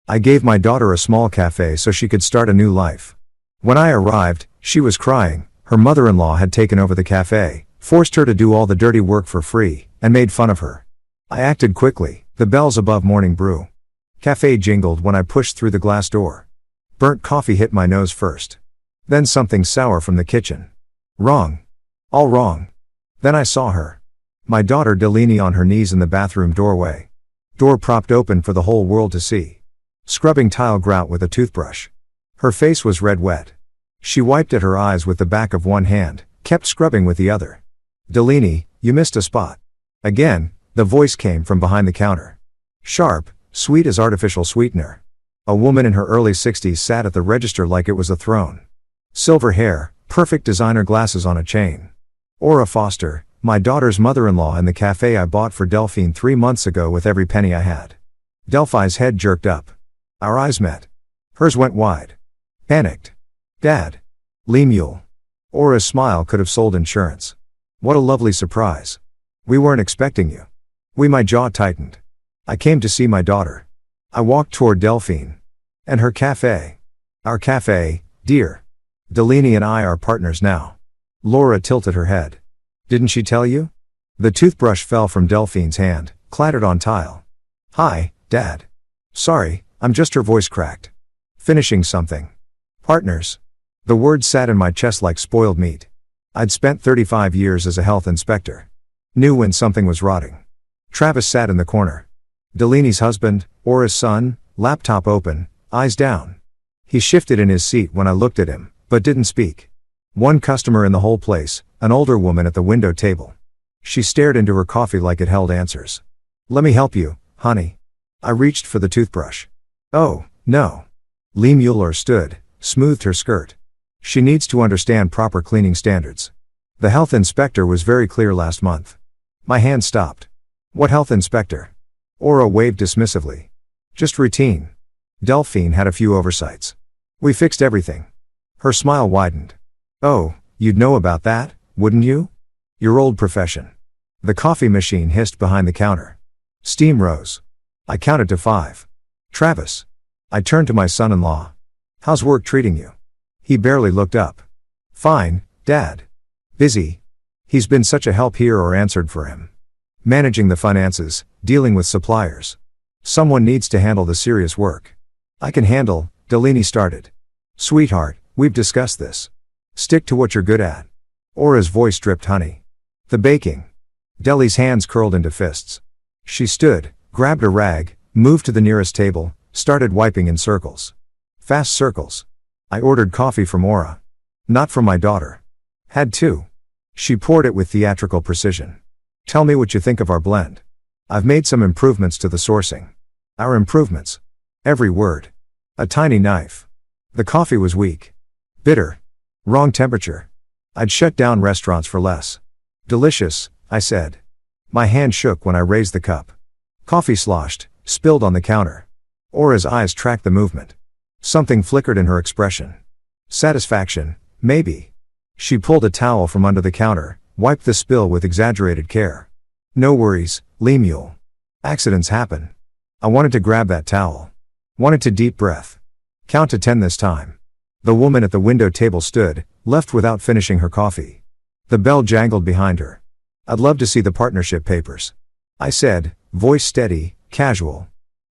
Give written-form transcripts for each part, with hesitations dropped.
I gave my daughter a small cafe so she could start a new life. When I arrived, she was crying. Her mother-in-law had taken over the cafe, forced her to do all the dirty work for free, and made fun of her. I acted quickly. The bells above morning brew cafe jingled when I pushed through the glass door. Burnt coffee hit my nose first. Then something sour from the kitchen. Wrong. All wrong. Then I saw her. My daughter Delaney on her knees in the bathroom doorway. Door propped open for the whole world to see. Scrubbing tile grout with a toothbrush. Her face was red wet. She wiped at her eyes with the back of one hand, kept scrubbing with the other. Delaney, you missed a spot. Again, the voice came from behind the counter. Sharp, sweet as artificial sweetener. A woman in her early 60s sat at the register like it was a throne. Silver hair, perfect designer glasses on a chain. Ora Foster, my daughter's mother-in-law in the cafe I bought for Delphine 3 months ago with every penny I had. Delphi's head jerked up. Our eyes met. Hers went wide. Panicked. Dad. Lemuel. Ora's smile could have sold insurance. What a lovely surprise. We weren't expecting you. My jaw tightened. I came to see my daughter. I walked toward Delphine. And her cafe. Our cafe, dear. Delaney and I are partners now. Laura tilted her head. Didn't she tell you? The toothbrush fell from Delphine's hand, clattered on tile. Hi, Dad. Sorry, her voice cracked. Finishing something. Partners. The word sat in my chest like spoiled meat. I'd spent 35 years as a health inspector. Knew when something was rotting. Travis sat in the corner. Delaney's husband, Ora's son, laptop open, eyes down. He shifted in his seat when I looked at him, but didn't speak. One customer in the whole place, an older woman at the window table. She stared into her coffee like it held answers. Let me help you, honey. I reached for the toothbrush. Oh, no. Lee Mueller stood, smoothed her skirt. She needs to understand proper cleaning standards. The health inspector was very clear last month. My hand stopped. What health inspector? Ora waved dismissively. Just routine. Delphine had a few oversights. We fixed everything. Her smile widened. Oh, you'd know about that, wouldn't you? Your old profession. The coffee machine hissed behind the counter. Steam rose. I counted to 5. Travis. I turned to my son-in-law. How's work treating you? He barely looked up. Fine, Dad. Busy. He's been such a help here or answered for him. Managing the finances, dealing with suppliers. Someone needs to handle the serious work. I can handle, Delaney started. Sweetheart, we've discussed this. Stick to what you're good at. Ora's voice dripped honey. The baking. Deli's hands curled into fists. She stood, grabbed a rag, moved to the nearest table, started wiping in circles. Fast circles. I ordered coffee from Ora. Not from my daughter. Had to. She poured it with theatrical precision. Tell me what you think of our blend. I've made some improvements to the sourcing. Our improvements. Every word. A tiny knife. The coffee was weak. Bitter. Wrong temperature. I'd shut down restaurants for less. Delicious, I said. My hand shook when I raised the cup. Coffee sloshed, spilled on the counter. Ora's eyes tracked the movement. Something flickered in her expression. Satisfaction, maybe. She pulled a towel from under the counter, wiped the spill with exaggerated care. No worries, Lemuel. Accidents happen. I wanted to grab that towel. Wanted to deep breath. Count to 10 this time. The woman at the window table stood, left without finishing her coffee. The bell jangled behind her. I'd love to see the partnership papers. I said, voice steady, casual.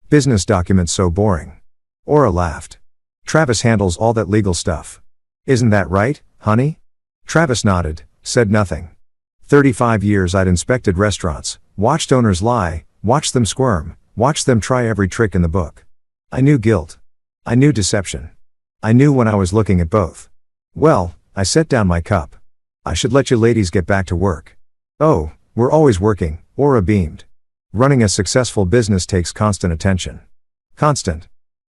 Business documents so boring. Ora laughed. Travis handles all that legal stuff. Isn't that right, honey? Travis nodded, said nothing. 35 years I'd inspected restaurants, watched owners lie, watched them squirm, watched them try every trick in the book. I knew guilt. I knew deception. I knew when I was looking at both. Well, I set down my cup. I should let you ladies get back to work. Oh, we're always working, Ora beamed. Running a successful business takes constant attention. Constant.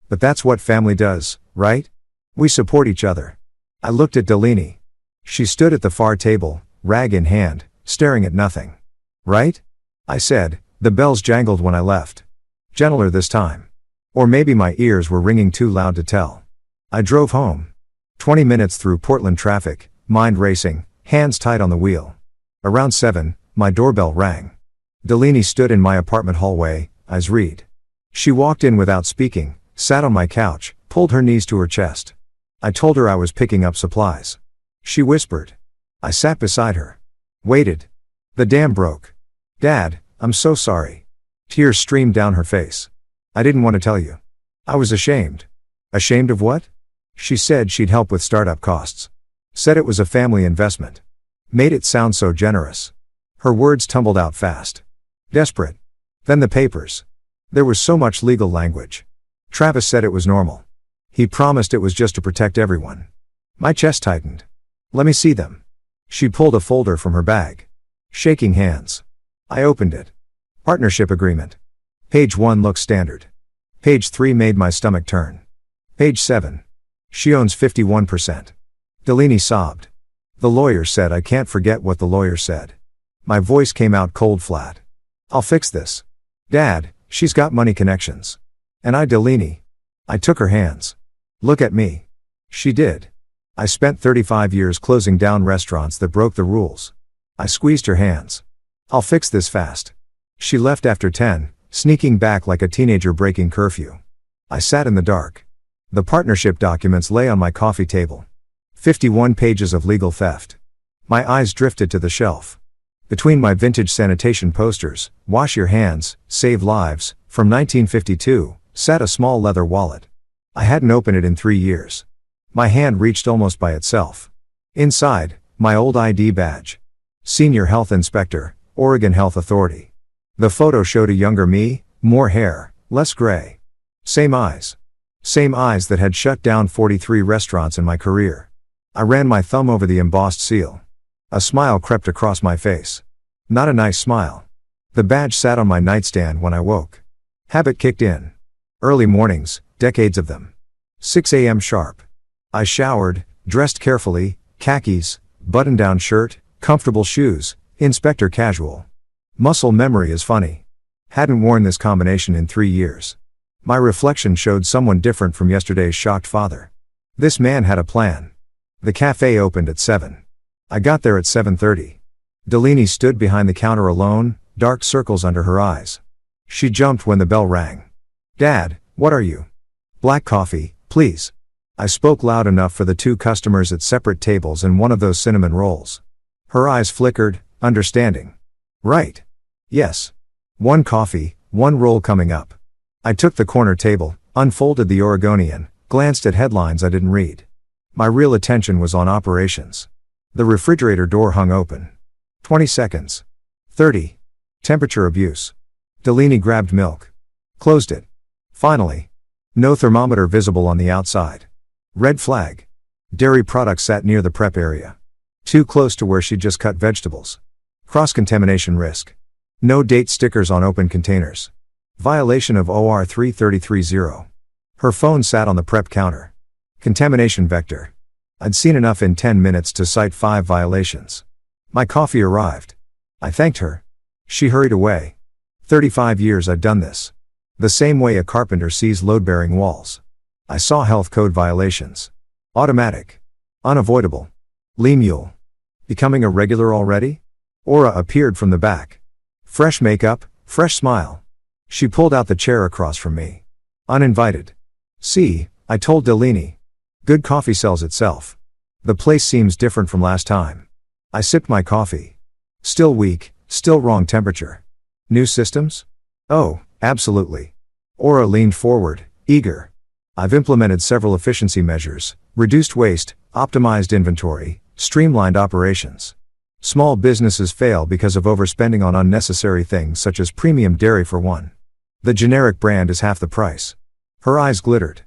But that's what family does, right? We support each other. I looked at Delaney. She stood at the far table, rag in hand, staring at nothing. Right? I said. The bells jangled when I left. Gentler this time. Or maybe my ears were ringing too loud to tell. I drove home. 20 minutes through Portland traffic, mind racing, hands tight on the wheel. Around 7, my doorbell rang. Delaney stood in my apartment hallway, eyes read. She walked in without speaking, sat on my couch, pulled her knees to her chest. I told her I was picking up supplies. She whispered. I sat beside her. Waited. The dam broke. Dad, I'm so sorry. Tears streamed down her face. I didn't want to tell you. I was ashamed. Ashamed of what? She said she'd help with startup costs. Said it was a family investment. Made it sound so generous. Her words tumbled out fast. Desperate. Then the papers. There was so much legal language. Travis said it was normal. He promised it was just to protect everyone. My chest tightened. Let me see them. She pulled a folder from her bag. Shaking hands. I opened it. Partnership agreement. Page 1 looks standard. Page 3 made my stomach turn. Page 7. She owns 51%. Delaney sobbed. The lawyer said I can't forget what the lawyer said. My voice came out cold flat. I'll fix this. Dad, she's got money connections. And Delaney. I took her hands. Look at me. She did. I spent 35 years closing down restaurants that broke the rules. I squeezed her hands. I'll fix this fast. She left after 10, sneaking back like a teenager breaking curfew. I sat in the dark. The partnership documents lay on my coffee table. 51 pages of legal theft. My eyes drifted to the shelf. Between my vintage sanitation posters, Wash Your Hands, Save Lives, from 1952, sat a small leather wallet. I hadn't opened it in 3 years. My hand reached almost by itself. Inside, my old ID badge. Senior Health Inspector, Oregon Health Authority. The photo showed a younger me, more hair, less gray. Same eyes. Same eyes that had shut down 43 restaurants in my career. I ran my thumb over the embossed seal. A smile crept across my face. Not a nice smile. The badge sat on my nightstand when I woke. Habit kicked in. Early mornings, decades of them. 6 a.m. sharp. I showered, dressed carefully, khakis, button-down shirt, comfortable shoes, inspector casual. Muscle memory is funny. Hadn't worn this combination in 3 years. My reflection showed someone different from yesterday's shocked father. This man had a plan. The cafe opened at 7. I got there at 7:30. Delaney stood behind the counter alone, dark circles under her eyes. She jumped when the bell rang. Dad, what are you? Black coffee, please. I spoke loud enough for the 2 customers at separate tables and one of those cinnamon rolls. Her eyes flickered, understanding. Right. Yes. 1 coffee, 1 roll coming up. I took the corner table, unfolded the Oregonian, glanced at headlines I didn't read. My real attention was on operations. The refrigerator door hung open. 20 seconds. 30. Temperature abuse. Delaney grabbed milk. Closed it. Finally. No thermometer visible on the outside. Red flag. Dairy products sat near the prep area. Too close to where she'd just cut vegetables. Cross-contamination risk. No date stickers on open containers. Violation of OR 3330. Her phone sat on the prep counter. Contamination vector. I'd seen enough in 10 minutes to cite 5 violations. My coffee arrived. I thanked her. She hurried away. 35 years I'd done this. The same way a carpenter sees load-bearing walls. I saw health code violations. Automatic. Unavoidable. Lee mule. Becoming a regular already? Aura appeared from the back. Fresh makeup, fresh smile. She pulled out the chair across from me. Uninvited. See, I told Delaney. Good coffee sells itself. The place seems different from last time. I sipped my coffee. Still weak, still wrong temperature. New systems? Oh, absolutely. Aura leaned forward, eager. I've implemented several efficiency measures, reduced waste, optimized inventory, streamlined operations. Small businesses fail because of overspending on unnecessary things such as premium dairy for one. The generic brand is half the price. Her eyes glittered.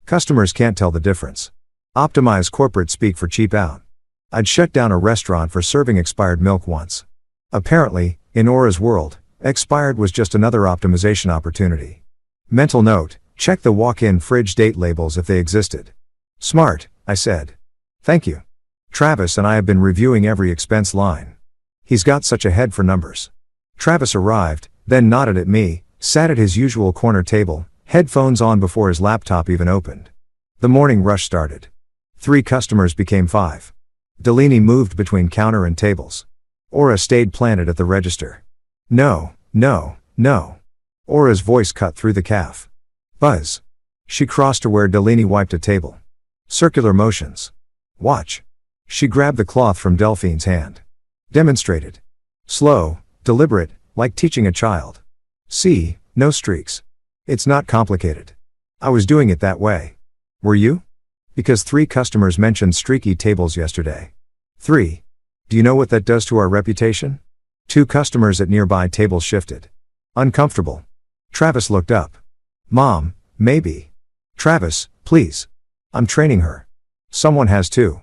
Customers can't tell the difference. Optimize corporate speak for cheap out. I'd shut down a restaurant for serving expired milk once. Apparently, in Aura's world, expired was just another optimization opportunity. Mental note, check the walk-in fridge date labels if they existed. Smart, I said. Thank you. Travis and I have been reviewing every expense line. He's got such a head for numbers. Travis arrived, then nodded at me, sat at his usual corner table, headphones on before his laptop even opened. The morning rush started. 3 customers became 5. Delaney moved between counter and tables. Aura stayed planted at the register. No, no, no. Aura's voice cut through the cafe. Buzz. She crossed to where Delaney wiped a table. Circular motions. Watch. She grabbed the cloth from Delphine's hand. Demonstrated. Slow, deliberate, like teaching a child. See, no streaks. It's not complicated. I was doing it that way. Were you? Because 3 customers mentioned streaky tables yesterday. 3. Do you know what that does to our reputation? 2 customers at nearby tables shifted. Uncomfortable. Travis looked up. Mom, maybe. Travis, please. I'm training her. Someone has too.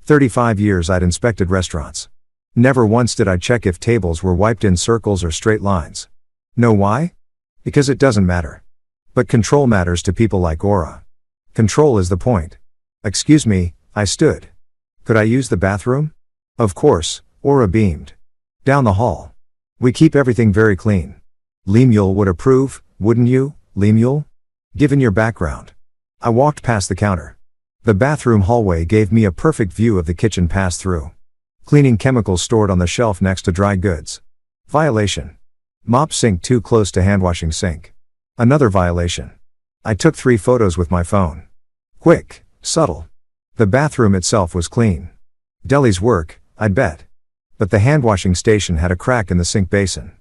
35 years I'd inspected restaurants. Never once did I check if tables were wiped in circles or straight lines. Know why? Because it doesn't matter. But control matters to people like Aura. Control is the point. Excuse me, I stood. Could I use the bathroom? Of course, Aura beamed. Down the hall. We keep everything very clean. Lemuel would approve, wouldn't you, Lemuel? Given your background. I walked past the counter. The bathroom hallway gave me a perfect view of the kitchen pass-through. Cleaning chemicals stored on the shelf next to dry goods. Violation. Mop sink too close to hand-washing sink. Another violation. I took 3 photos with my phone. Quick, subtle. The bathroom itself was clean. Deli's work, I'd bet. But the hand-washing station had a crack in the sink basin.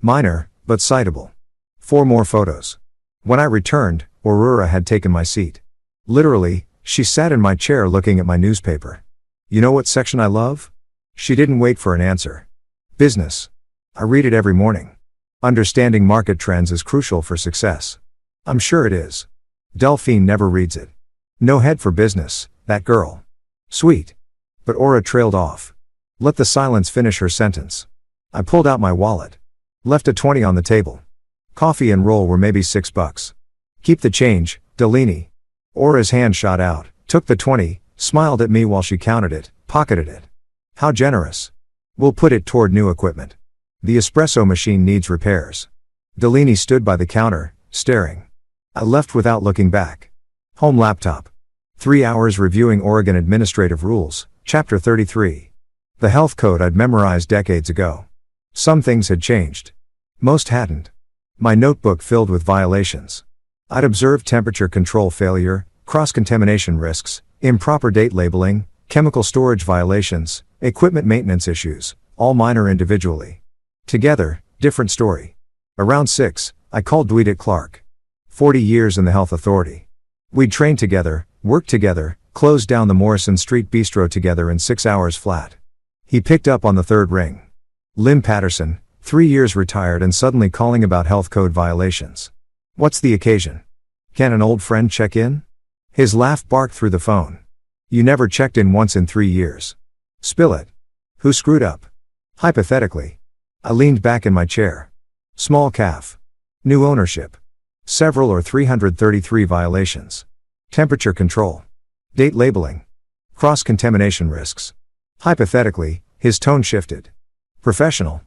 Minor, but citable. 4 more photos. When I returned, Aurora had taken my seat. Literally, she sat in my chair looking at my newspaper. You know what section I love? She didn't wait for an answer. Business. I read it every morning. Understanding market trends is crucial for success. I'm sure it is. Delphine never reads it. No head for business, that girl. Sweet. But Aura trailed off. Let the silence finish her sentence. I pulled out my wallet. Left a 20 on the table. Coffee and roll were maybe $6. Keep the change, Delaney. Aura's hand shot out, took the 20, smiled at me while she counted it, pocketed it. How generous. We'll put it toward new equipment. The espresso machine needs repairs. Delaney stood by the counter, staring. I left without looking back. Home laptop. 3 hours reviewing Oregon Administrative Rules, Chapter 33. The health code I'd memorized decades ago. Some things had changed. Most hadn't. My notebook filled with violations. I'd observed temperature control failure, cross-contamination risks, improper date labeling, chemical storage violations, equipment maintenance issues, all minor individually. Together, different story. Around 6, I called Dwight Clark. 40 years in the health authority. We'd trained together, worked together, closed down the Morrison Street Bistro together in 6 hours flat. He picked up on the 3rd ring. Lynn Patterson, 3 years retired and suddenly calling about health code violations. What's the occasion? Can an old friend check in? His laugh barked through the phone. You never checked in once in 3 years. Spill it. Who screwed up? Hypothetically. I leaned back in my chair. Small calf. New ownership. Several or 333 violations. Temperature control. Date labeling. Cross-contamination risks. Hypothetically, his tone shifted. Professional.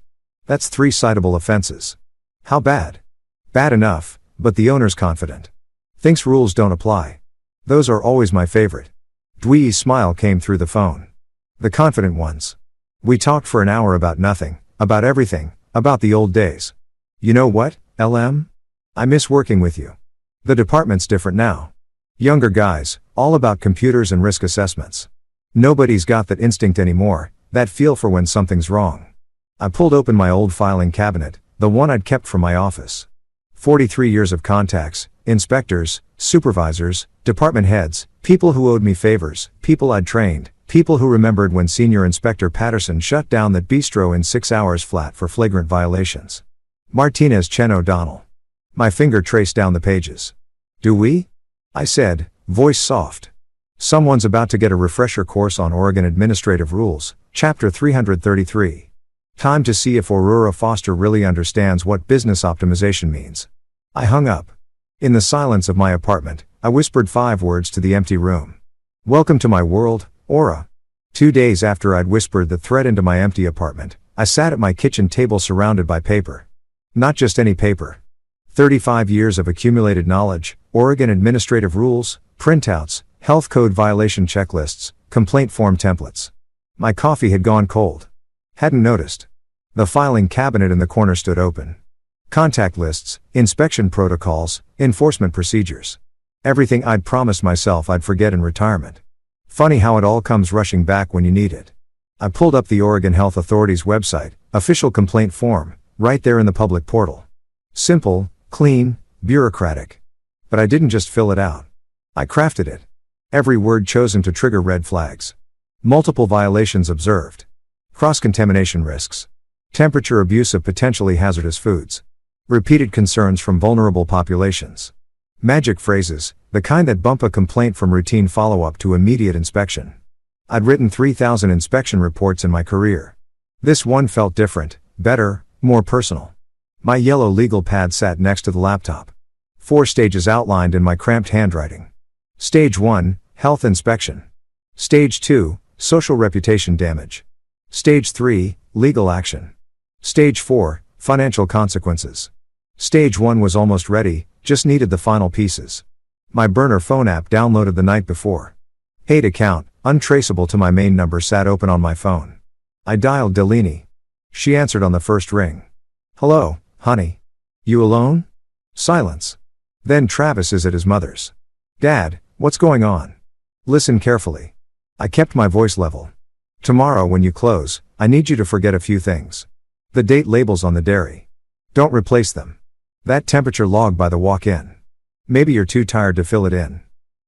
That's 3 citable offenses. How bad? Bad enough, but the owner's confident. Thinks rules don't apply. Those are always my favorite. Dwight's smile came through the phone. The confident ones. We talked for an hour about nothing, about everything, about the old days. You know what, LM? I miss working with you. The department's different now. Younger guys, all about computers and risk assessments. Nobody's got that instinct anymore, that feel for when something's wrong. I pulled open my old filing cabinet, the one I'd kept from my office. 43 years of contacts, inspectors, supervisors, department heads, people who owed me favors, people I'd trained, people who remembered when Senior Inspector Patterson shut down that bistro in 6 hours flat for flagrant violations. Martinez Chen O'Donnell. My finger traced down the pages. Do we? I said, voice soft. Someone's about to get a refresher course on Oregon Administrative Rules, Chapter 333. Time to see if Aurora Foster really understands what business optimization means. I hung up. In the silence of my apartment, I whispered 5 words to the empty room. Welcome to my world, Aura. 2 days after I'd whispered the threat into my empty apartment, I sat at my kitchen table surrounded by paper. Not just any paper. 35 years of accumulated knowledge, Oregon Administrative Rules, printouts, health code violation checklists, complaint form templates. My coffee had gone cold. Hadn't noticed. The filing cabinet in the corner stood open. Contact lists, inspection protocols, enforcement procedures. Everything I'd promised myself I'd forget in retirement. Funny how it all comes rushing back when you need it. I pulled up the Oregon Health Authority's website, official complaint form, right there in the public portal. Simple, clean, bureaucratic. But I didn't just fill it out. I crafted it. Every word chosen to trigger red flags. Multiple violations observed. Cross-contamination risks. Temperature abuse of potentially hazardous foods. Repeated concerns from vulnerable populations. Magic phrases, the kind that bump a complaint from routine follow-up to immediate inspection. I'd written 3,000 inspection reports in my career. This one felt different, better, more personal. My yellow legal pad sat next to the laptop. 4 stages outlined in my cramped handwriting. Stage 1, health inspection. Stage 2, social reputation damage. Stage 3, legal action. Stage 4, financial consequences. Stage 1 was almost ready, just needed the final pieces. My burner phone app downloaded the night before. Paid account, untraceable to my main number sat open on my phone. I dialed Delaney. She answered on the first ring. Hello, honey. You alone? Silence. Then Travis is at his mother's. Dad, what's going on? Listen carefully. I kept my voice level. Tomorrow when you close, I need you to forget a few things. The date labels on the dairy. Don't replace them. That temperature log by the walk-in. Maybe you're too tired to fill it in.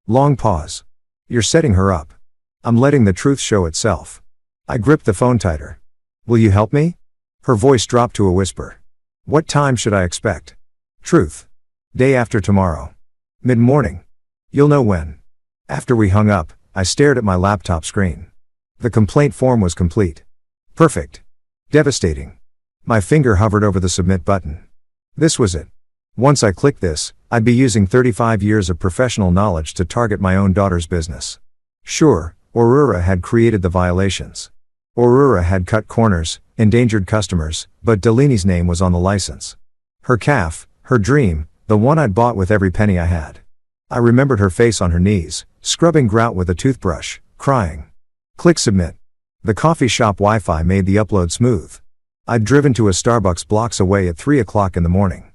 Long pause. You're setting her up. I'm letting the truth show itself. I gripped the phone tighter. Will you help me? Her voice dropped to a whisper. What time should I expect? Truth. Day after tomorrow. Mid-morning. You'll know when. After we hung up, I stared at my laptop screen. The complaint form was complete. Perfect. Devastating. My finger hovered over the submit button. This was it. Once I clicked this, I'd be using 35 years of professional knowledge to target my own daughter's business. Sure, Aurora had created the violations. Aurora had cut corners, endangered customers, but Delaney's name was on the license. Her calf, her dream, the one I'd bought with every penny I had. I remembered her face on her knees, scrubbing grout with a toothbrush, crying. Click submit. The coffee shop Wi-Fi made the upload smooth. I'd driven to a Starbucks blocks away at 3 o'clock in the morning.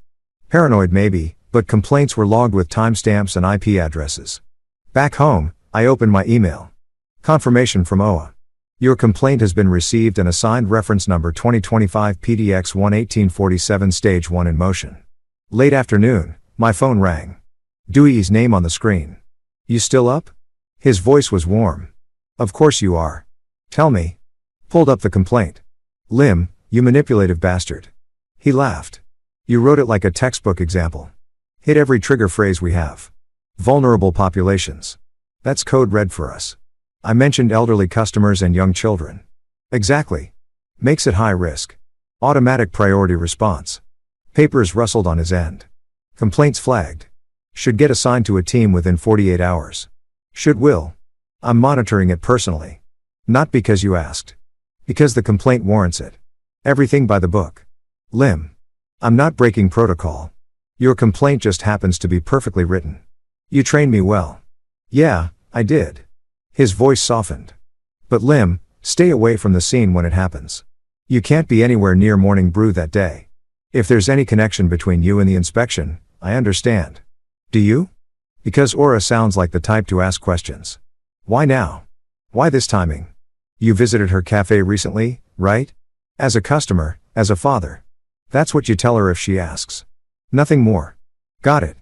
Paranoid maybe, but complaints were logged with timestamps and IP addresses. Back home, I opened my email. Confirmation from OA. Your complaint has been received and assigned reference number 2025 PDX 11847 stage 1 in motion. Late afternoon, my phone rang. Dewey's name on the screen. You still up? His voice was warm. Of course you are. Tell me. Pulled up the complaint. Lim, you manipulative bastard. He laughed. You wrote it like a textbook example. Hit every trigger phrase we have. Vulnerable populations. That's code red for us. I mentioned elderly customers and young children. Exactly. Makes it high risk. Automatic priority response. Papers rustled on his end. Complaints flagged. Should get assigned to a team within 48 hours. Should will. I'm monitoring it personally. Not because you asked. Because the complaint warrants it. Everything by the book. Lim. I'm not breaking protocol. Your complaint just happens to be perfectly written. You trained me well. Yeah, I did. His voice softened. But Lim, stay away from the scene when it happens. You can't be anywhere near Morning Brew that day. If there's any connection between you and the inspection, I understand. Do you? Because Aura sounds like the type to ask questions. Why now? Why this timing? You visited her cafe recently, right? As a customer, as a father. That's what you tell her if she asks. Nothing more. Got it.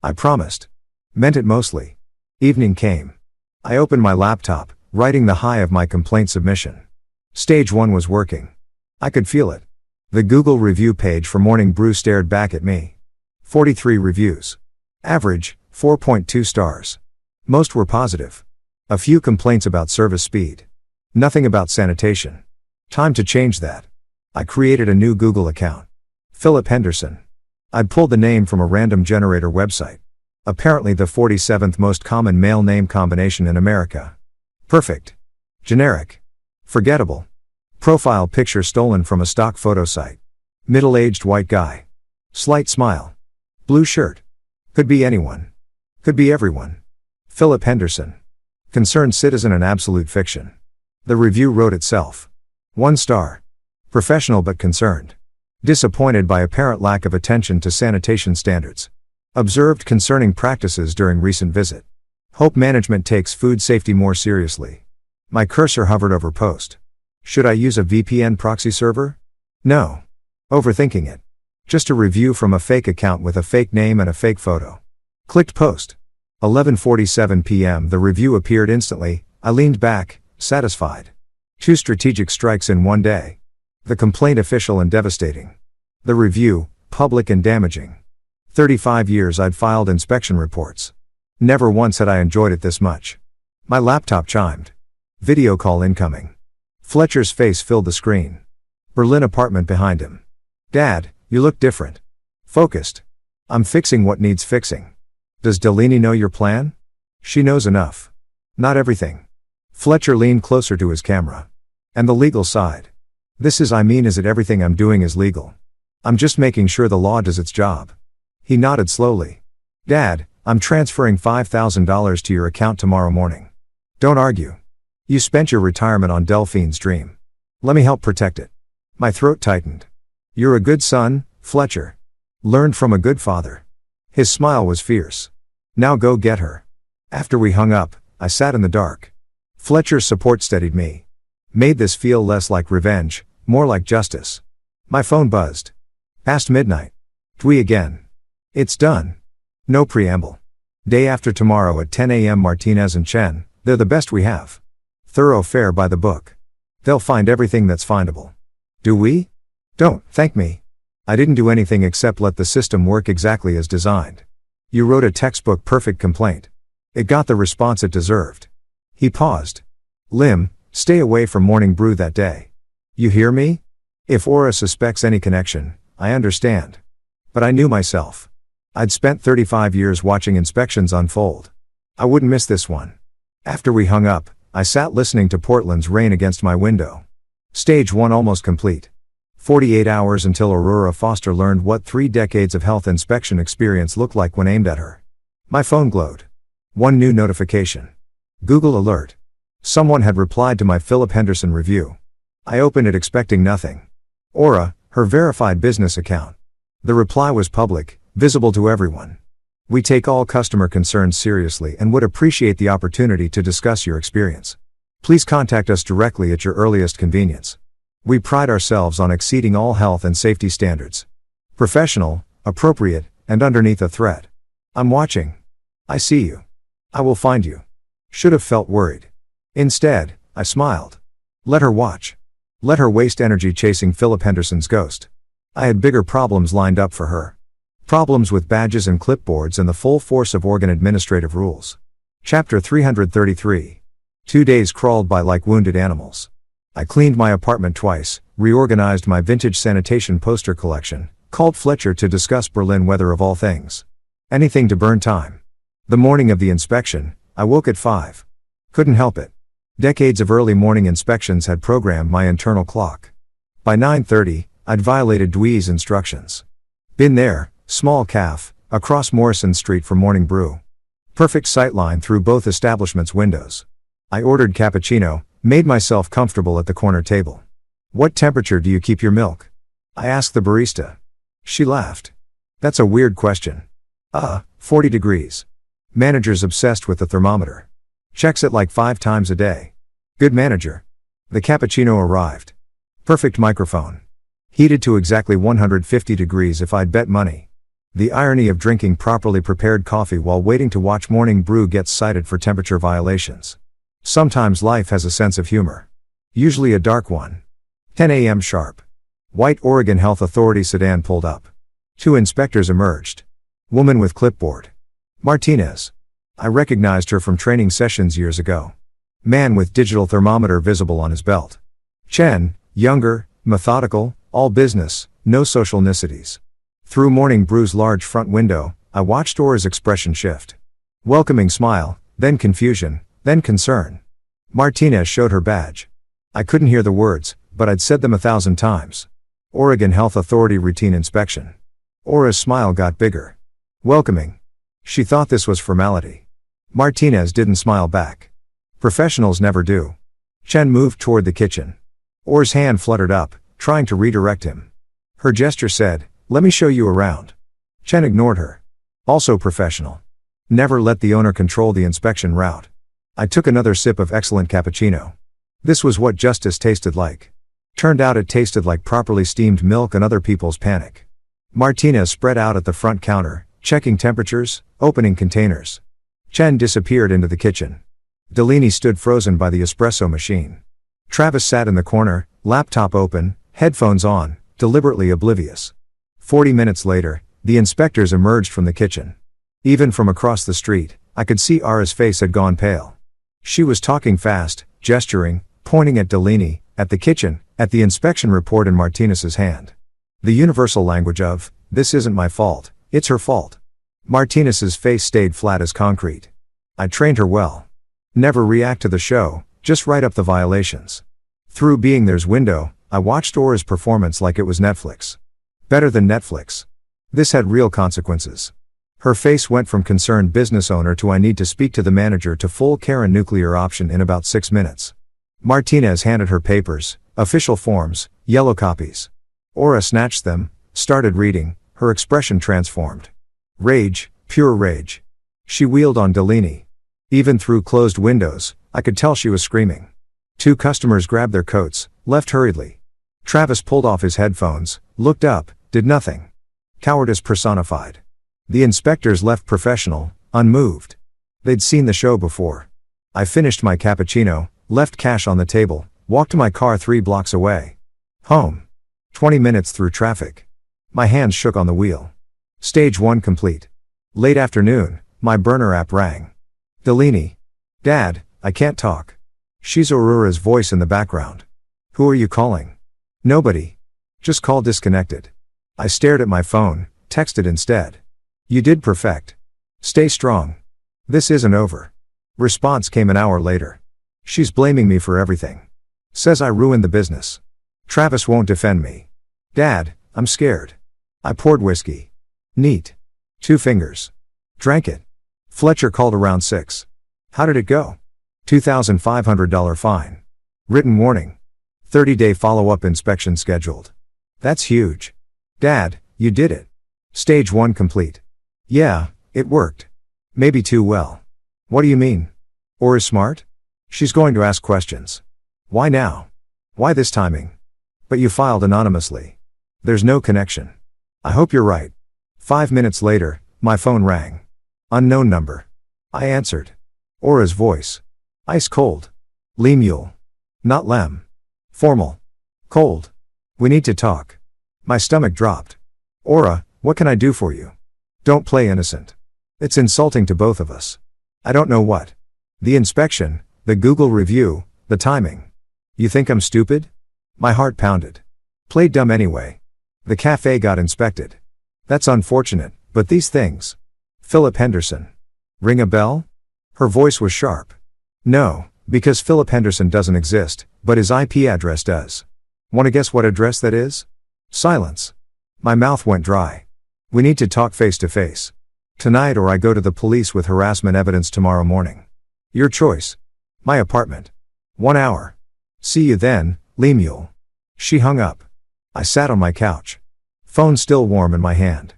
I promised. Meant it mostly. Evening came. I opened my laptop, writing the high of my complaint submission. Stage 1 was working. I could feel it. The Google review page for Morning Brew stared back at me. 43 reviews. Average, 4.2 stars. Most were positive. A few complaints about service speed. Nothing about sanitation. Time to change that. I created a new Google account. Philip Henderson. I'd pulled the name from a random generator website. Apparently the 47th most common male name combination in America. Perfect. Generic. Forgettable. Profile picture stolen from a stock photo site. Middle-aged white guy. Slight smile. Blue shirt. Could be anyone. Could be everyone. Philip Henderson. Concerned citizen and absolute fiction. The review wrote itself. 1 star. Professional but concerned. Disappointed by apparent lack of attention to sanitation standards. Observed concerning practices during recent visit. Hope management takes food safety more seriously. My cursor hovered over post. Should I use a VPN proxy server? No. Overthinking it. Just a review from a fake account with a fake name and a fake photo. Clicked post. 11:47 p.m. The review appeared instantly. I leaned back, satisfied. 2 strategic strikes in one day. The complaint official and devastating. The review, public and damaging. 35 years I'd filed inspection reports. Never once had I enjoyed it this much. My laptop chimed. Video call incoming. Fletcher's face filled the screen. Berlin apartment behind him. Dad, you look different. Focused. I'm fixing what needs fixing. Does Delaney know your plan? She knows enough. Not everything. Fletcher leaned closer to his camera. And the legal side. Is it everything I'm doing is legal? I'm just making sure the law does its job. He nodded slowly. Dad, I'm transferring $5,000 to your account tomorrow morning. Don't argue. You spent your retirement on Delphine's dream. Let me help protect it. My throat tightened. You're a good son, Fletcher. Learned from a good father. His smile was fierce. Now go get her. After we hung up, I sat in the dark. Fletcher's support steadied me. Made this feel less like revenge, more like justice. My phone buzzed. Past midnight. Dwi again. It's done. No preamble. Day after tomorrow at 10 a.m. Martinez and Chen, they're the best we have. Thorough fare by the book. They'll find everything that's findable. Do we? Don't thank me. I didn't do anything except let the system work exactly as designed. You wrote a textbook perfect complaint. It got the response it deserved. He paused. Lim, stay away from Morning Brew that day. You hear me? If Aura suspects any connection, I understand. But I knew myself. I'd spent 35 years watching inspections unfold. I wouldn't miss this one. After we hung up, I sat listening to Portland's rain against my window. Stage 1 almost complete. 48 hours until Aurora Foster learned what 3 decades of health inspection experience looked like when aimed at her. My phone glowed. One new notification. Google alert. Someone had replied to my Philip Henderson review. I opened it expecting nothing. Aura, her verified business account. The reply was public, visible to everyone. We take all customer concerns seriously and would appreciate the opportunity to discuss your experience. Please contact us directly at your earliest convenience. We pride ourselves on exceeding all health and safety standards. Professional, appropriate, and underneath a threat. I'm watching. I see you. I will find you. Should have felt worried. Instead, I smiled. Let her watch. Let her waste energy chasing Philip Henderson's ghost. I had bigger problems lined up for her. Problems with badges and clipboards and the full force of organ administrative rules. Chapter 333. 2 days crawled by like wounded animals. I cleaned my apartment twice, reorganized my vintage sanitation poster collection, called Fletcher to discuss Berlin weather of all things. Anything to burn time. The morning of the inspection, I woke at 5. Couldn't help it. Decades of early morning inspections had programmed my internal clock. By 9:30, I'd violated Dwi's instructions. Been there, small calf, across Morrison Street from Morning Brew. Perfect sightline through both establishments' windows. I ordered cappuccino, made myself comfortable at the corner table. What temperature do you keep your milk? I asked the barista. She laughed. That's a weird question. 40 degrees. Manager's obsessed with the thermometer. Checks it like 5 times a day. Good manager. The cappuccino arrived. Perfect microphone. Heated to exactly 150 degrees if I'd bet money. The irony of drinking properly prepared coffee while waiting to watch Morning Brew gets cited for temperature violations. Sometimes life has a sense of humor. Usually a dark one. 10 a.m. sharp. White Oregon Health Authority sedan pulled up. 2 inspectors emerged. Woman with clipboard. Martinez. I recognized her from training sessions years ago. Man with digital thermometer visible on his belt. Chen, younger, methodical, all business, no social niceties. Through Morning Brew's large front window, I watched Aura's expression shift. Welcoming smile, then confusion, then concern. Martinez showed her badge. I couldn't hear the words, but I'd said them 1,000 times. Oregon Health Authority routine inspection. Aura's smile got bigger. Welcoming. She thought this was formality. Martinez didn't smile back. Professionals never do. Chen moved toward the kitchen. Aura's hand fluttered up, trying to redirect him. Her gesture said, "Let me show you around." Chen ignored her. Also professional. Never let the owner control the inspection route. I took another sip of excellent cappuccino. This was what justice tasted like. Turned out it tasted like properly steamed milk and other people's panic. Martinez spread out at the front counter, checking temperatures, opening containers. Chen disappeared into the kitchen. Delaney stood frozen by the espresso machine. Travis sat in the corner, laptop open, headphones on, deliberately oblivious. 40 minutes later, the inspectors emerged from the kitchen. Even from across the street, I could see Ara's face had gone pale. She was talking fast, gesturing, pointing at Delaney, at the kitchen, at the inspection report in Martinez's hand. The universal language of, "This isn't my fault, it's her fault." Martinez's face stayed flat as concrete. I trained her well. Never react to the show, just write up the violations. Through being there's window, I watched Aura's performance like it was Netflix. Better than Netflix. This had real consequences. Her face went from concerned business owner to I need to speak to the manager to full Karen nuclear option in about 6 minutes. Martinez handed her papers, official forms, yellow copies. Aura snatched them, started reading, her expression transformed. Rage, pure rage. She wheeled on Delaney. Even through closed windows, I could tell she was screaming. 2 customers grabbed their coats, left hurriedly. Travis pulled off his headphones, looked up, did nothing. Cowardice personified. The inspectors left professional, unmoved. They'd seen the show before. I finished my cappuccino, left cash on the table, walked to my car 3 blocks away. Home. 20 minutes through traffic. My hands shook on the wheel. Stage 1 complete. Late afternoon, my burner app rang. Delaney. Dad, I can't talk. She's Aurora's voice in the background. Who are you calling? Nobody. Just call disconnected. I stared at my phone, texted instead. You did perfect. Stay strong. This isn't over. Response came an hour later. She's blaming me for everything. Says I ruined the business. Travis won't defend me. Dad, I'm scared. I poured whiskey. Neat. 2 fingers. Drank it. Fletcher called around 6. How did it go? $2,500 fine. Written warning. 30-day follow-up inspection scheduled. That's huge. Dad, you did it. Stage 1 complete. Yeah, it worked. Maybe too well. What do you mean? Or is smart? She's going to ask questions. Why now? Why this timing? But you filed anonymously. There's no connection. I hope you're right. 5 minutes later, my phone rang. Unknown number. I answered. Aura's voice. Ice cold. Lemuel. Not Lem. Formal. Cold. We need to talk. My stomach dropped. Aura, what can I do for you? Don't play innocent. It's insulting to both of us. I don't know what. The inspection, the Google review, the timing. You think I'm stupid? My heart pounded. Played dumb anyway. The cafe got inspected. That's unfortunate, but these things. Philip Henderson. Ring a bell? Her voice was sharp. No, because Philip Henderson doesn't exist, but his IP address does. Want to guess what address that is? Silence. My mouth went dry. We need to talk face to face. Tonight or I go to the police with harassment evidence tomorrow morning. Your choice. My apartment. 1 hour. See you then, Lemuel. She hung up. I sat on my couch. Phone still warm in my hand.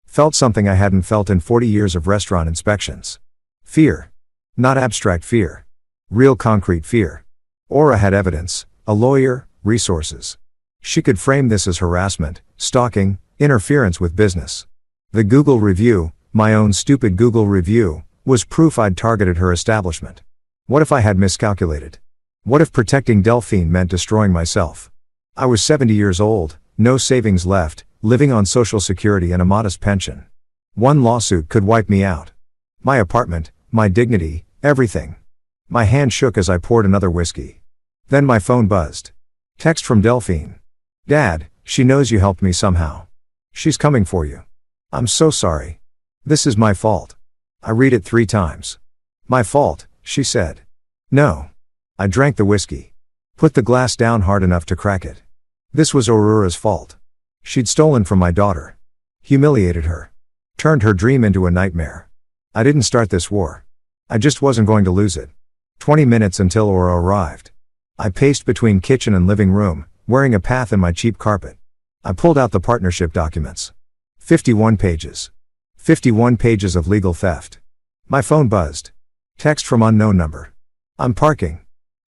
Felt something I hadn't felt in 40 years of restaurant inspections. Fear. Not abstract fear. Real concrete fear. Aura had evidence, a lawyer, resources. She could frame this as harassment, stalking, interference with business. The Google review, my own stupid Google review, was proof I'd targeted her establishment. What if I had miscalculated? What if protecting Delphine meant destroying myself? I was 70 years old, no savings left, living on Social Security and a modest pension. One lawsuit could wipe me out. My apartment, my dignity, everything. My hand shook as I poured another whiskey. Then my phone buzzed. Text from Delphine. Dad, she knows you helped me somehow. She's coming for you. I'm so sorry. This is my fault. I read it 3 times. My fault, she said. No. I drank the whiskey. Put the glass down hard enough to crack it. This was Aurora's fault. She'd stolen from my daughter. Humiliated her. Turned her dream into a nightmare. I didn't start this war. I just wasn't going to lose it. 20 minutes until Aura arrived. I paced between kitchen and living room, wearing a path in my cheap carpet. I pulled out the partnership documents. 51 pages. 51 pages of legal theft. My phone buzzed. Text from unknown number. I'm parking.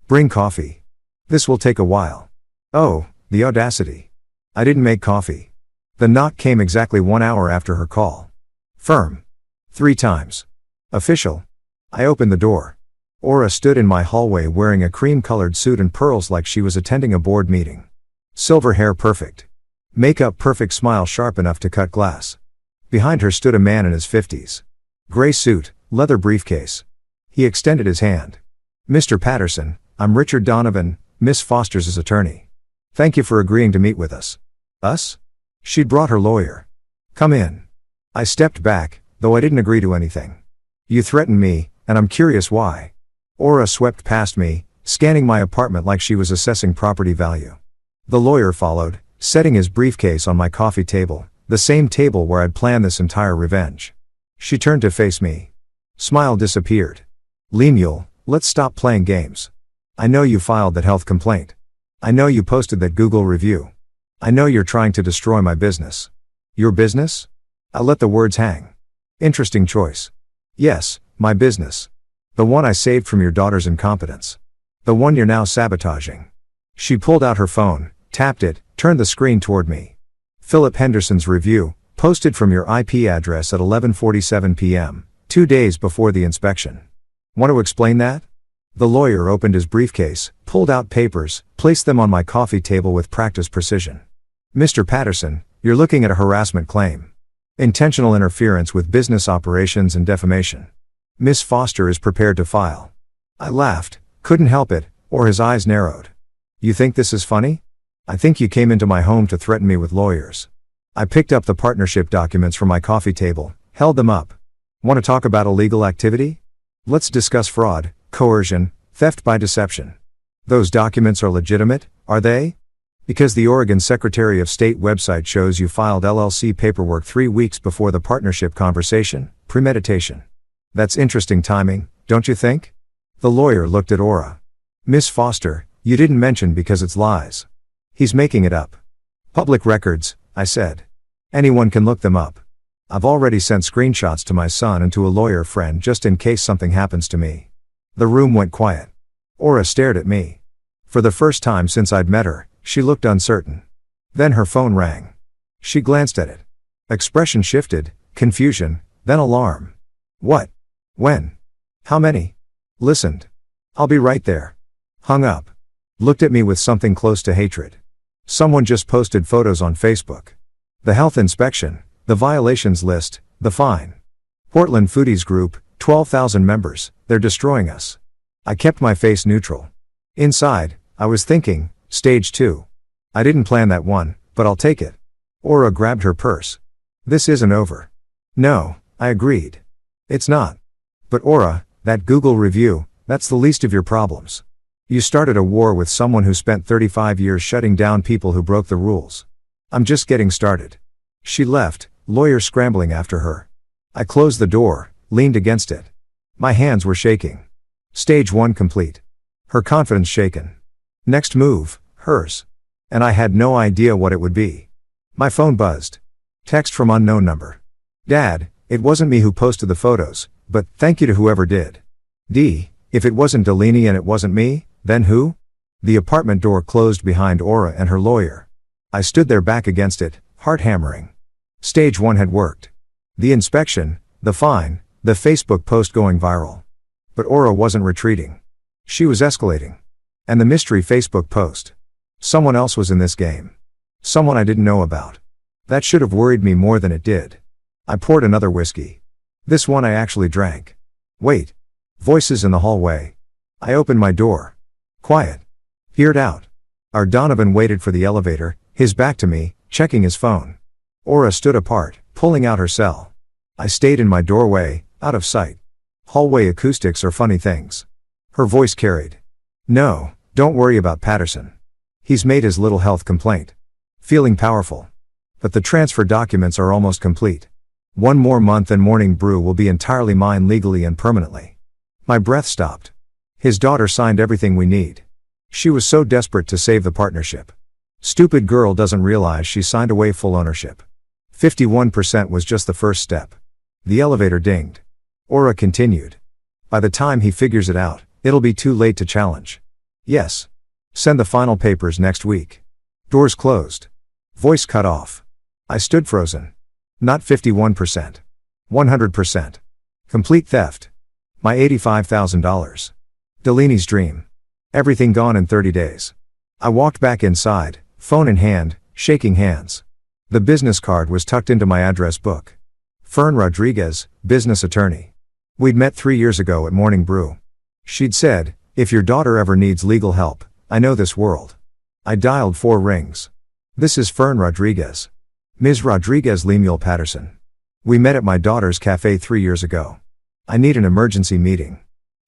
Bring coffee. This will take a while. Oh, the audacity. I didn't make coffee. The knock came exactly 1 hour after her call. Firm. 3 times. Official. I opened the door. Aura stood in my hallway wearing a cream-colored suit and pearls like she was attending a board meeting. Silver hair perfect. Makeup perfect, smile sharp enough to cut glass. Behind her stood a man in his 50s. Gray suit, leather briefcase. He extended his hand. Mr. Patterson, I'm Richard Donovan, Miss Foster's attorney. Thank you for agreeing to meet with us. Us? She'd brought her lawyer. Come in. I stepped back, though I didn't agree to anything. You threatened me, and I'm curious why. Aura swept past me, scanning my apartment like she was assessing property value. The lawyer followed, setting his briefcase on my coffee table, the same table where I'd planned this entire revenge. She turned to face me. Smile disappeared. Lemuel, let's stop playing games. I know you filed that health complaint. I know you posted that Google review. I know you're trying to destroy my business. Your business? I let the words hang. Interesting choice. Yes, my business. The one I saved from your daughter's incompetence. The one you're now sabotaging. She pulled out her phone, tapped it, turned the screen toward me. Philip Henderson's review, posted from your IP address at 11:47 p.m., 2 days before the inspection. Want to explain that? The lawyer opened his briefcase, pulled out papers, placed them on my coffee table with practiced precision. Mr. Patterson, you're looking at a harassment claim. Intentional interference with business operations and defamation. Miss Foster is prepared to file. I laughed, couldn't help it, or his eyes narrowed. You think this is funny? I think you came into my home to threaten me with lawyers. I picked up the partnership documents from my coffee table, held them up. Want to talk about illegal activity? Let's discuss fraud, coercion, theft by deception. Those documents are legitimate, are they? Because the Oregon Secretary of State website shows you filed LLC paperwork 3 weeks before the partnership conversation, premeditation. That's interesting timing, don't you think? The lawyer looked at Aura. Miss Foster, you didn't mention because it's lies. He's making it up. Public records, I said. Anyone can look them up. I've already sent screenshots to my son and to a lawyer friend just in case something happens to me. The room went quiet. Aura stared at me. For the first time since I'd met her, she looked uncertain. Then her phone rang. She glanced at it. Expression shifted, confusion, then alarm. What? When? How many? Listened. I'll be right there. Hung up. Looked at me with something close to hatred. Someone just posted photos on Facebook. The health inspection, the violations list, the fine. Portland Foodies Group, 12,000 members, they're destroying us. I kept my face neutral. Inside, I was thinking, stage 2. I didn't plan that one, but I'll take it. Aura grabbed her purse. This isn't over. No, I agreed. It's not. But Aura, that Google review, that's the least of your problems. You started a war with someone who spent 35 years shutting down people who broke the rules. I'm just getting started. She left, lawyer scrambling after her. I closed the door, leaned against it. My hands were shaking. Stage 1 complete. Her confidence shaken. Next move, hers. And I had no idea what it would be. My phone buzzed. Text from unknown number. Dad, it wasn't me who posted the photos, but thank you to whoever did. D, if it wasn't Delaney and it wasn't me, then who? The apartment door closed behind Aura and her lawyer. I stood there back against it, heart hammering. Stage 1 had worked. The inspection, the fine, the Facebook post going viral. But Aura wasn't retreating. She was escalating. And the mystery Facebook post. Someone else was in this game. Someone I didn't know about. That should have worried me more than it did. I poured another whiskey. This one I actually drank. Wait. Voices in the hallway. I opened my door. Quiet. Peered out. Our Donovan waited for the elevator, his back to me, checking his phone. Aura stood apart, pulling out her cell. I stayed in my doorway, out of sight. Hallway acoustics are funny things. Her voice carried. No, don't worry about Patterson. He's made his little health complaint. Feeling powerful. But the transfer documents are almost complete. 1 more month and Morning Brew will be entirely mine legally and permanently. My breath stopped. His daughter signed everything we need. She was so desperate to save the partnership. Stupid girl doesn't realize she signed away full ownership. 51% was just the first step. The elevator dinged. Aura continued. By the time he figures it out, it'll be too late to challenge. Yes. Send the final papers next week. Doors closed. Voice cut off. I stood frozen. Not 51%. 100%. Complete theft. My $85,000. Delaney's dream. Everything gone in 30 days. I walked back inside, phone in hand, shaking hands. The business card was tucked into my address book. Fern Rodriguez, business attorney. We'd met 3 years ago at Morning Brew. She'd said, if your daughter ever needs legal help, I know this world. I dialed 4 rings. This is Fern Rodriguez. Ms. Rodriguez Lemuel Patterson. We met at my daughter's cafe 3 years ago. I need an emergency meeting.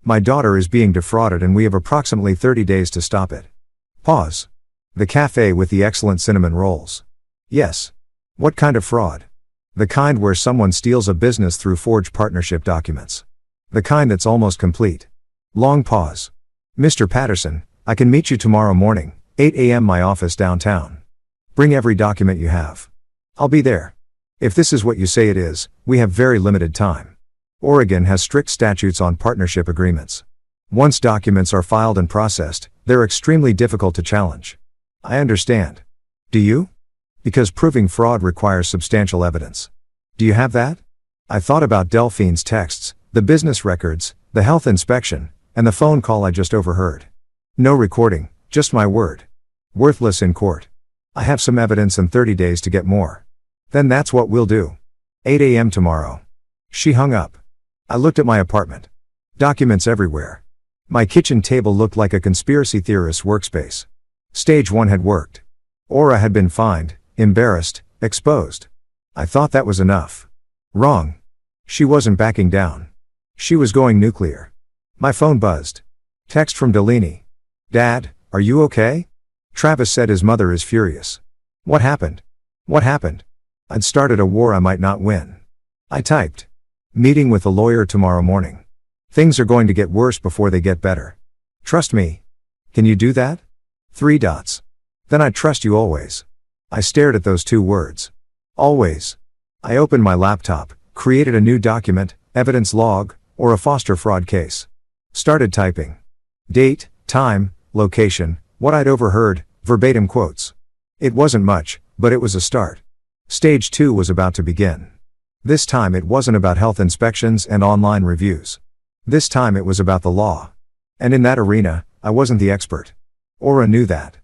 My daughter is being defrauded and we have approximately 30 days to stop it. Pause. The cafe with the excellent cinnamon rolls. Yes. What kind of fraud? The kind where someone steals a business through forged partnership documents. The kind that's almost complete. Long pause. Mr. Patterson, I can meet you tomorrow morning, 8 a.m. my office downtown. Bring every document you have. I'll be there. If this is what you say it is, we have very limited time. Oregon has strict statutes on partnership agreements. Once documents are filed and processed, they're extremely difficult to challenge. I understand. Do you? Because proving fraud requires substantial evidence. Do you have that? I thought about Delphine's texts, the business records, the health inspection, and the phone call I just overheard. No recording, just my word. Worthless in court. I have some evidence and 30 days to get more. Then that's what we'll do. 8 a.m. tomorrow. She hung up. I looked at my apartment. Documents everywhere. My kitchen table looked like a conspiracy theorist's workspace. Stage 1 had worked. Aura had been fined, embarrassed, exposed. I thought that was enough. Wrong. She wasn't backing down. She was going nuclear. My phone buzzed. Text from Delaney. Dad, are you okay? Travis said his mother is furious. What happened? What happened? I'd started a war I might not win. I typed. Meeting with a lawyer tomorrow morning. Things are going to get worse before they get better. Trust me. Can you do that? 3 dots. Then I trust you always. I stared at those 2 words. Always. I opened my laptop, created a new document, evidence log, or a foster fraud case. Started typing. Date, time, location, what I'd overheard, verbatim quotes. It wasn't much, but it was a start. Stage 2 was about to begin. This time it wasn't about health inspections and online reviews. This time it was about the law. And in that arena, I wasn't the expert. Aura knew that.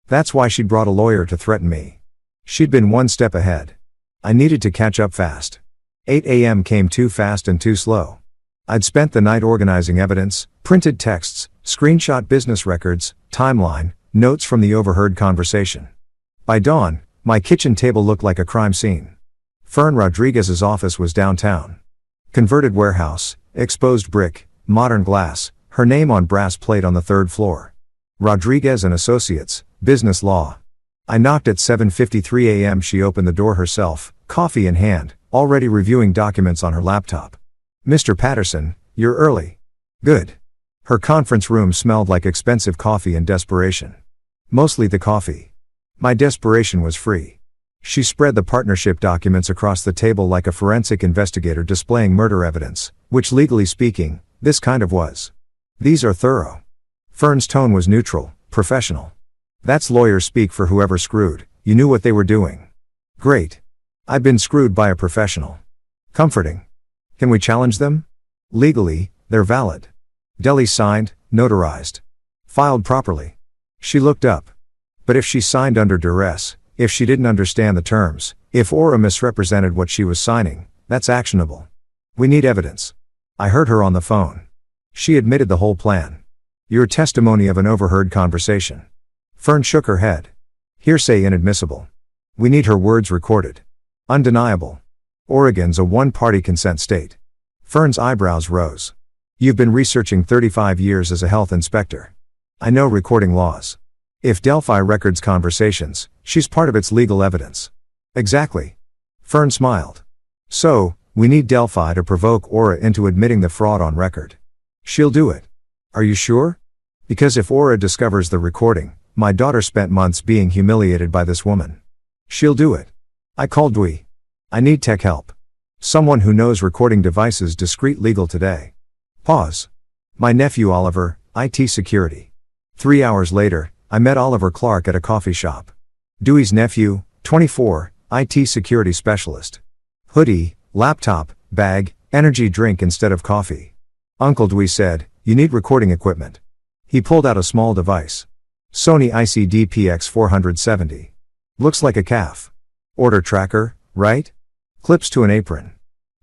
That's why she'd brought a lawyer to threaten me. She'd been 1 step ahead. I needed to catch up fast. 8 a.m. came too fast and too slow. I'd spent the night organizing evidence, printed texts, screenshot business records, timeline, notes from the overheard conversation. By dawn, my kitchen table looked like a crime scene. Fern Rodriguez's office was downtown. Converted warehouse, exposed brick, modern glass, her name on brass plate on the 3rd floor. Rodriguez and Associates, business law. I knocked at 7:53 a.m. She opened the door herself, coffee in hand, already reviewing documents on her laptop. Mr. Patterson, you're early. Good. Her conference room smelled like expensive coffee and desperation. Mostly the coffee. My desperation was free. She spread the partnership documents across the table like a forensic investigator displaying murder evidence, which legally speaking, this kind of was. These are thorough. Fern's tone was neutral, professional. That's lawyer speak for whoever screwed, you knew what they were doing. Great. I've been screwed by a professional. Comforting. Can we challenge them? Legally, they're valid. Deli signed, notarized. Filed properly. She looked up. But if she signed under duress, if she didn't understand the terms, if Aura misrepresented what she was signing, that's actionable. We need evidence. I heard her on the phone. She admitted the whole plan. Your testimony of an overheard conversation. Fern shook her head. Hearsay inadmissible. We need her words recorded. Undeniable. Oregon's a one-party consent state. Fern's eyebrows rose. You've been researching 35 years as a health inspector. I know recording laws. If Delphi records conversations, she's part of its legal evidence. Exactly. Fern smiled. So, we need Delphi to provoke Aura into admitting the fraud on record. She'll do it. Are you sure? Because if Aura discovers the recording, my daughter spent months being humiliated by this woman. She'll do it. I called Dewey. I need tech help. Someone who knows recording devices discreet legal today. Pause. My nephew Oliver, IT security. 3 hours later, I met Oliver Clark at a coffee shop. Dewey's nephew, 24, IT security specialist. Hoodie, laptop, bag, energy drink instead of coffee. Uncle Dewey said, "You need recording equipment." He pulled out a small device. Sony ICD-PX 470. Looks like a calf. Order tracker, right? Clips to an apron.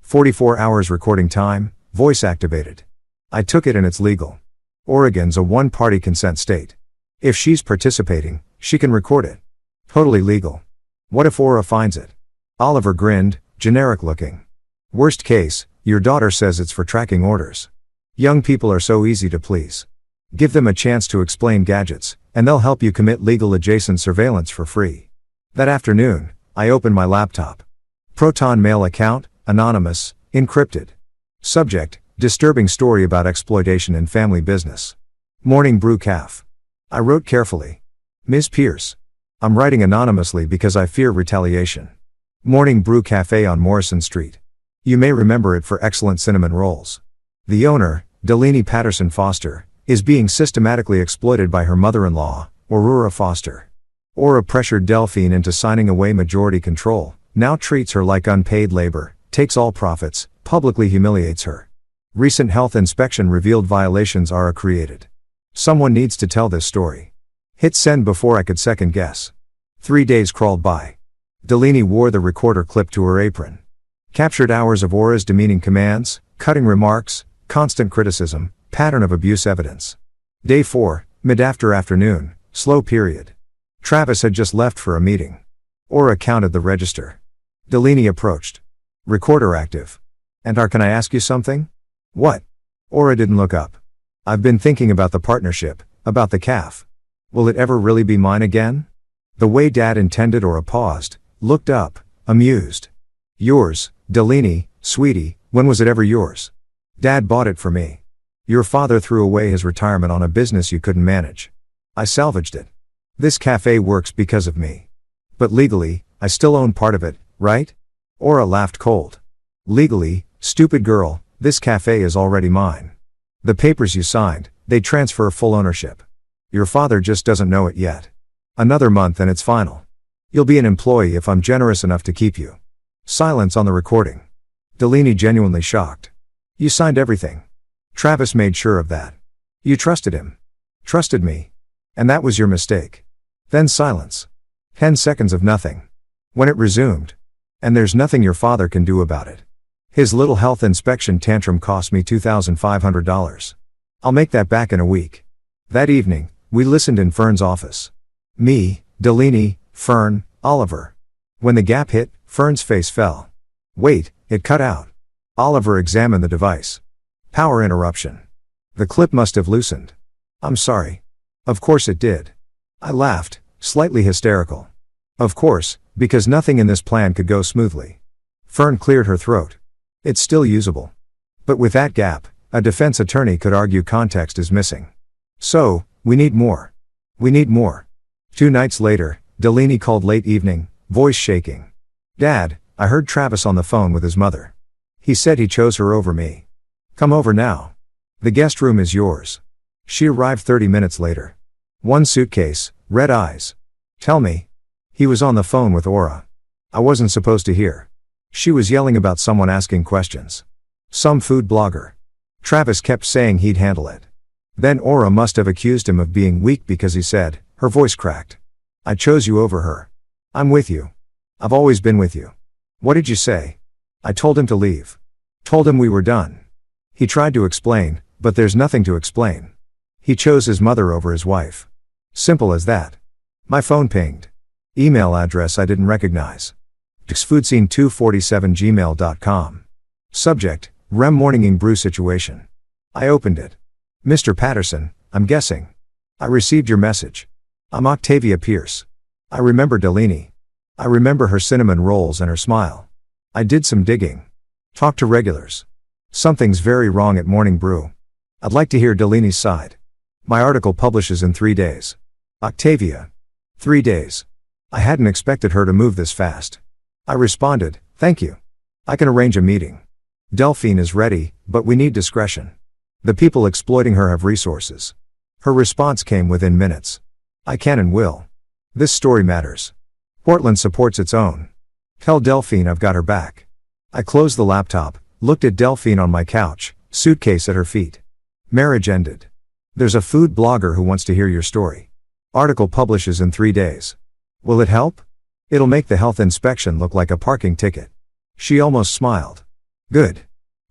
44 hours recording time, voice activated. I took it and it's legal. Oregon's a one-party consent state. If she's participating, she can record it. Totally legal. What if Aura finds it? Oliver grinned, generic looking. Worst case, your daughter says it's for tracking orders. Young people are so easy to please. Give them a chance to explain gadgets, and they'll help you commit legal adjacent surveillance for free. That afternoon, I opened my laptop. Proton Mail account, anonymous, encrypted. Subject, disturbing story about exploitation in family business. Morning brew calf. I wrote carefully. Ms. Pierce. I'm writing anonymously because I fear retaliation. Morning Brew Cafe on Morrison Street. You may remember it for excellent cinnamon rolls. The owner, Delaney Patterson Foster, is being systematically exploited by her mother-in-law, Aurora Foster. Aura pressured Delphine into signing away majority control, now treats her like unpaid labor, takes all profits, publicly humiliates her. Recent health inspection revealed violations are created. Someone needs to tell this story. Hit send before I could second guess. 3 days crawled by. Delaney wore the recorder clip to her apron. Captured hours of Aura's demeaning commands, cutting remarks, constant criticism, pattern of abuse evidence. Day 4, mid-afternoon, slow period. Travis had just left for a meeting. Aura counted the register. Delaney approached. Recorder active. And can I ask you something? What? Aura didn't look up. I've been thinking about the partnership, about the calf. Will it ever really be mine again? The way Dad intended. Aura paused, looked up, amused. Yours, Delaney, sweetie, when was it ever yours? Dad bought it for me. Your father threw away his retirement on a business you couldn't manage. I salvaged it. This cafe works because of me. But legally, I still own part of it, right? Aura laughed cold. Legally, stupid girl, this cafe is already mine. The papers you signed, they transfer full ownership. Your father just doesn't know it yet. Another month and it's final. You'll be an employee if I'm generous enough to keep you. Silence on the recording. Delaney genuinely shocked. You signed everything. Travis made sure of that. You trusted him. Trusted me. And that was your mistake. Then silence. 10 seconds of nothing. When it resumed. And there's nothing your father can do about it. His little health inspection tantrum cost me $2,500. I'll make that back in a week. That evening, we listened in Fern's office. Me, Delaney, Fern, Oliver. When the gap hit, Fern's face fell. Wait, it cut out. Oliver examined the device. Power interruption. The clip must have loosened. I'm sorry. Of course it did. I laughed, slightly hysterical. Of course, because nothing in this plan could go smoothly. Fern cleared her throat. It's still usable. But with that gap, a defense attorney could argue context is missing. So, we need more. We need more. 2 nights later, Delaney called late evening, voice shaking. Dad, I heard Travis on the phone with his mother. He said he chose her over me. Come over now. The guest room is yours. She arrived 30 minutes later. 1 suitcase, red eyes. Tell me. He was on the phone with Aura. I wasn't supposed to hear. She was yelling about someone asking questions. Some food blogger. Travis kept saying he'd handle it. Then Aura must have accused him of being weak because he said, her voice cracked. I chose you over her. I'm with you. I've always been with you. What did you say? I told him to leave. Told him we were done. He tried to explain, but there's nothing to explain. He chose his mother over his wife. Simple as that. My phone pinged. Email address I didn't recognize. xfoodscene247gmail.com. Subject, REM morning brew situation. I opened it. Mr. Patterson, I'm guessing. I received your message. I'm Octavia Pierce. I remember Delaney. I remember her cinnamon rolls and her smile. I did some digging. Talked to regulars. Something's very wrong at Morning Brew. I'd like to hear Delaney's side. My article publishes in 3 days. Octavia. 3 days. I hadn't expected her to move this fast. I responded, thank you. I can arrange a meeting. Delphine is ready, but we need discretion. The people exploiting her have resources. Her response came within minutes. I can and will. This story matters. Portland supports its own. Tell Delphine I've got her back. I closed the laptop, looked at Delphine on my couch, suitcase at her feet. Marriage ended. There's a food blogger who wants to hear your story. Article publishes in 3 days. Will it help? It'll make the health inspection look like a parking ticket. She almost smiled. Good.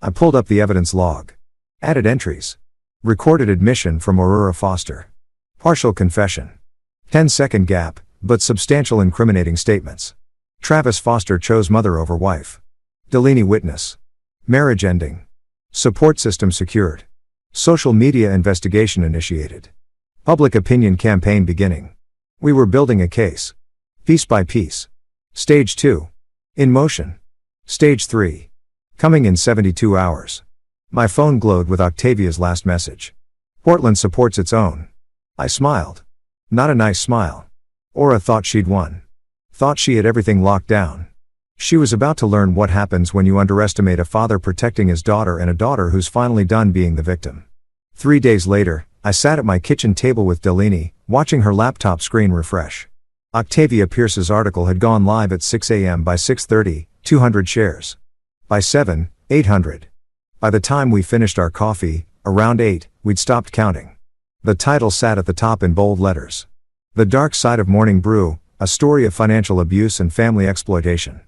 I pulled up the evidence log. Added entries. Recorded admission from Aurora Foster. Partial confession. 10-second gap, but substantial incriminating statements. Travis Foster chose mother over wife. Delaney witness. Marriage ending. Support system secured. Social media investigation initiated. Public opinion campaign beginning. We were building a case. Piece by piece. Stage 2. In motion. Stage 3. Coming in 72 hours. My phone glowed with Octavia's last message. Portland supports its own. I smiled. Not a nice smile. Aura thought she'd won. Thought she had everything locked down. She was about to learn what happens when you underestimate a father protecting his daughter and a daughter who's finally done being the victim. 3 days later, I sat at my kitchen table with Delaney, watching her laptop screen refresh. Octavia Pierce's article had gone live at 6 a.m. By 6:30, 200 shares. By 7, 800. By the time we finished our coffee, around 8, we'd stopped counting. The title sat at the top in bold letters. The Dark Side of Morning Brew, a story of financial abuse and family exploitation.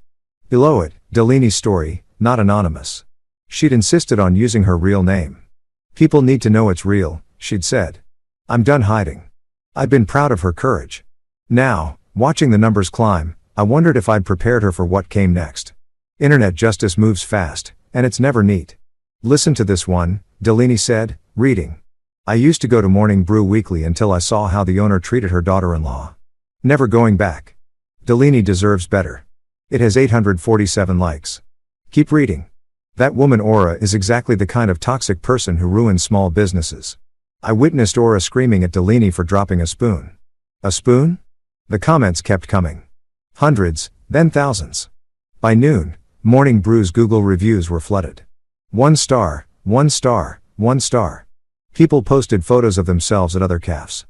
Below it, Delaney's story, not anonymous. She'd insisted on using her real name. People need to know it's real, she'd said. I'm done hiding. I'd been proud of her courage. Now, watching the numbers climb, I wondered if I'd prepared her for what came next. Internet justice moves fast, and it's never neat. Listen to this one, Delaney said, reading. I used to go to Morning Brew weekly until I saw how the owner treated her daughter-in-law. Never going back. Delaney deserves better. It has 847 likes. Keep reading. That woman Aura is exactly the kind of toxic person who ruins small businesses. I witnessed Aura screaming at Delaney for dropping a spoon. A spoon? The comments kept coming. Hundreds, then thousands. By noon, Morning Brew's Google reviews were flooded. 1 star, 1 star, 1 star. People posted photos of themselves at other cafes.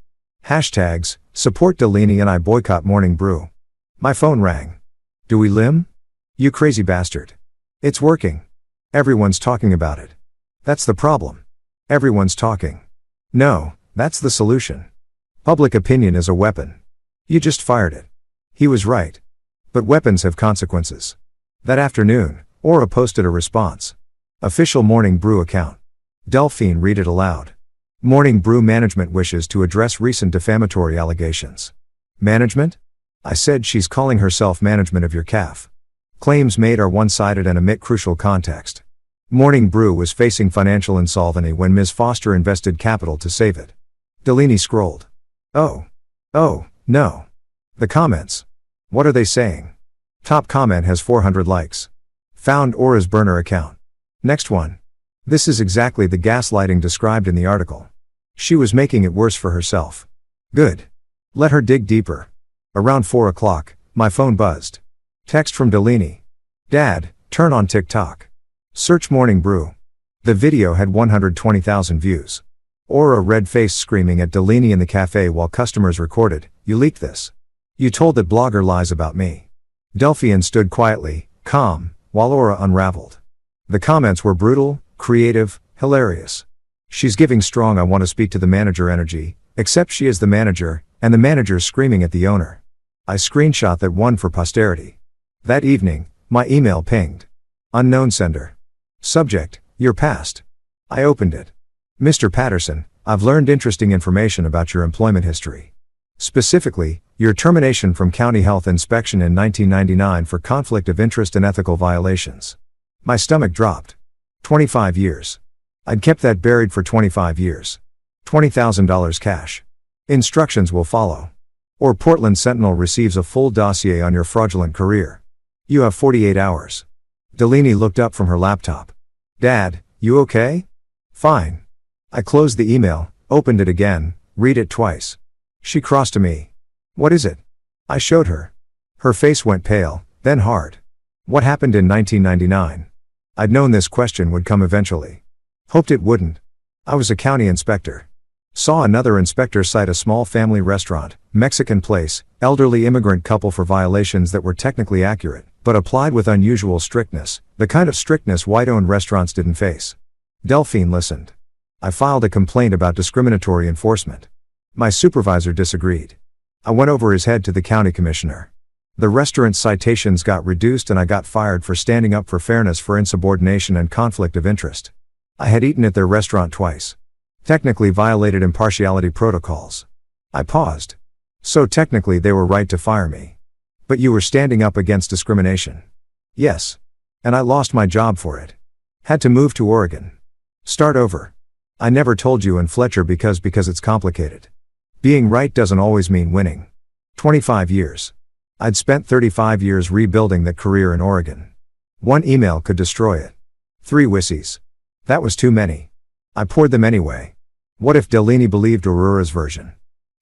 Hashtags, support Delaney and I boycott Morning Brew. My phone rang. Do we limb? You crazy bastard. It's working. Everyone's talking about it. That's the problem. Everyone's talking. No, that's the solution. Public opinion is a weapon. You just fired it. He was right. But weapons have consequences. That afternoon, Aura posted a response. Official Morning Brew account. Delphine read it aloud. Morning Brew management wishes to address recent defamatory allegations. Management? I said she's calling herself management of your caf. Claims made are one-sided and omit crucial context. Morning Brew was facing financial insolvency when Ms. Foster invested capital to save it. Delaney scrolled. Oh, no. The comments. What are they saying? Top comment has 400 likes. Found Aura's burner account. Next one. This is exactly the gaslighting described in the article. She was making it worse for herself. Good. Let her dig deeper. Around 4 o'clock, my phone buzzed. Text from Delaney. Dad, turn on TikTok. Search Morning Brew. The video had 120,000 views. Aura red-faced screaming at Delaney in the cafe while customers recorded, "You leaked this. You told that blogger lies about me." Delphine stood quietly, calm, while Aura unraveled. The comments were brutal, creative, hilarious. She's giving strong I want to speak to the manager energy, except she is the manager, and the manager's screaming at the owner. I screenshot that one for posterity. That evening, my email pinged. Unknown sender. Subject, your past. I opened it. Mr. Patterson, I've learned interesting information about your employment history. Specifically, your termination from County Health Inspection in 1999 for conflict of interest and ethical violations. My stomach dropped. 25 years. I'd kept that buried for 25 years. $20,000 cash. Instructions will follow. Or Portland Sentinel receives a full dossier on your fraudulent career. You have 48 hours. Delaney looked up from her laptop. Dad, you okay? Fine. I closed the email, opened it again, read it twice. She crossed to me. What is it? I showed her. Her face went pale, then hard. What happened in 1999? I'd known this question would come eventually. Hoped it wouldn't. I was a county inspector. Saw another inspector cite a small family restaurant, Mexican place, elderly immigrant couple for violations that were technically accurate, but applied with unusual strictness, the kind of strictness white-owned restaurants didn't face. Delphine listened. I filed a complaint about discriminatory enforcement. My supervisor disagreed. I went over his head to the county commissioner. The restaurant's citations got reduced and I got fired for standing up for fairness for insubordination and conflict of interest. I had eaten at their restaurant twice. Technically violated impartiality protocols. I paused. So technically they were right to fire me. But you were standing up against discrimination. Yes. And I lost my job for it. Had to move to Oregon. Start over. I never told you in Fletcher because it's complicated. Being right doesn't always mean winning. 25 years. I'd spent 35 years rebuilding that career in Oregon. One email could destroy it. 3 whissies. That was too many. I poured them anyway. What if Delaney believed Aurora's version?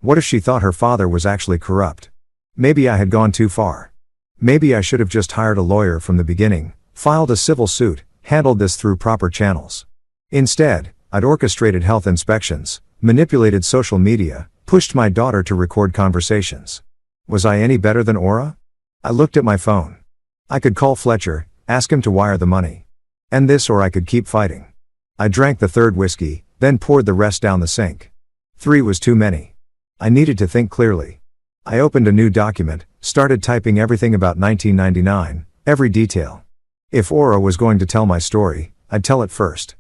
What if she thought her father was actually corrupt? Maybe I had gone too far. Maybe I should have just hired a lawyer from the beginning, filed a civil suit, handled this through proper channels. Instead, I'd orchestrated health inspections, manipulated social media, pushed my daughter to record conversations. Was I any better than Aura? I looked at my phone. I could call Fletcher, ask him to wire the money. And this, or I could keep fighting. I drank the 3rd whiskey, then poured the rest down the sink. 3 was too many. I needed to think clearly. I opened a new document, started typing everything about 1999, every detail. If Aura was going to tell my story, I'd tell it first.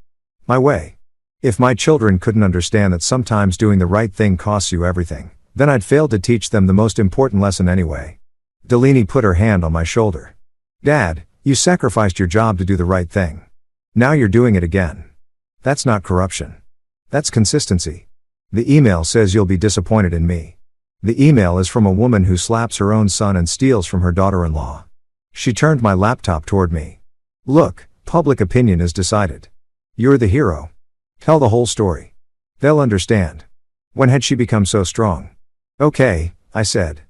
My way. If my children couldn't understand that sometimes doing the right thing costs you everything, then I'd failed to teach them the most important lesson anyway. Delaney put her hand on my shoulder. Dad, you sacrificed your job to do the right thing. Now you're doing it again. That's not corruption. That's consistency. The email says you'll be disappointed in me. The email is from a woman who slaps her own son and steals from her daughter-in-law. She turned my laptop toward me. Look, public opinion is decided. You're the hero. Tell the whole story. They'll understand. When had she become so strong? Okay, I said.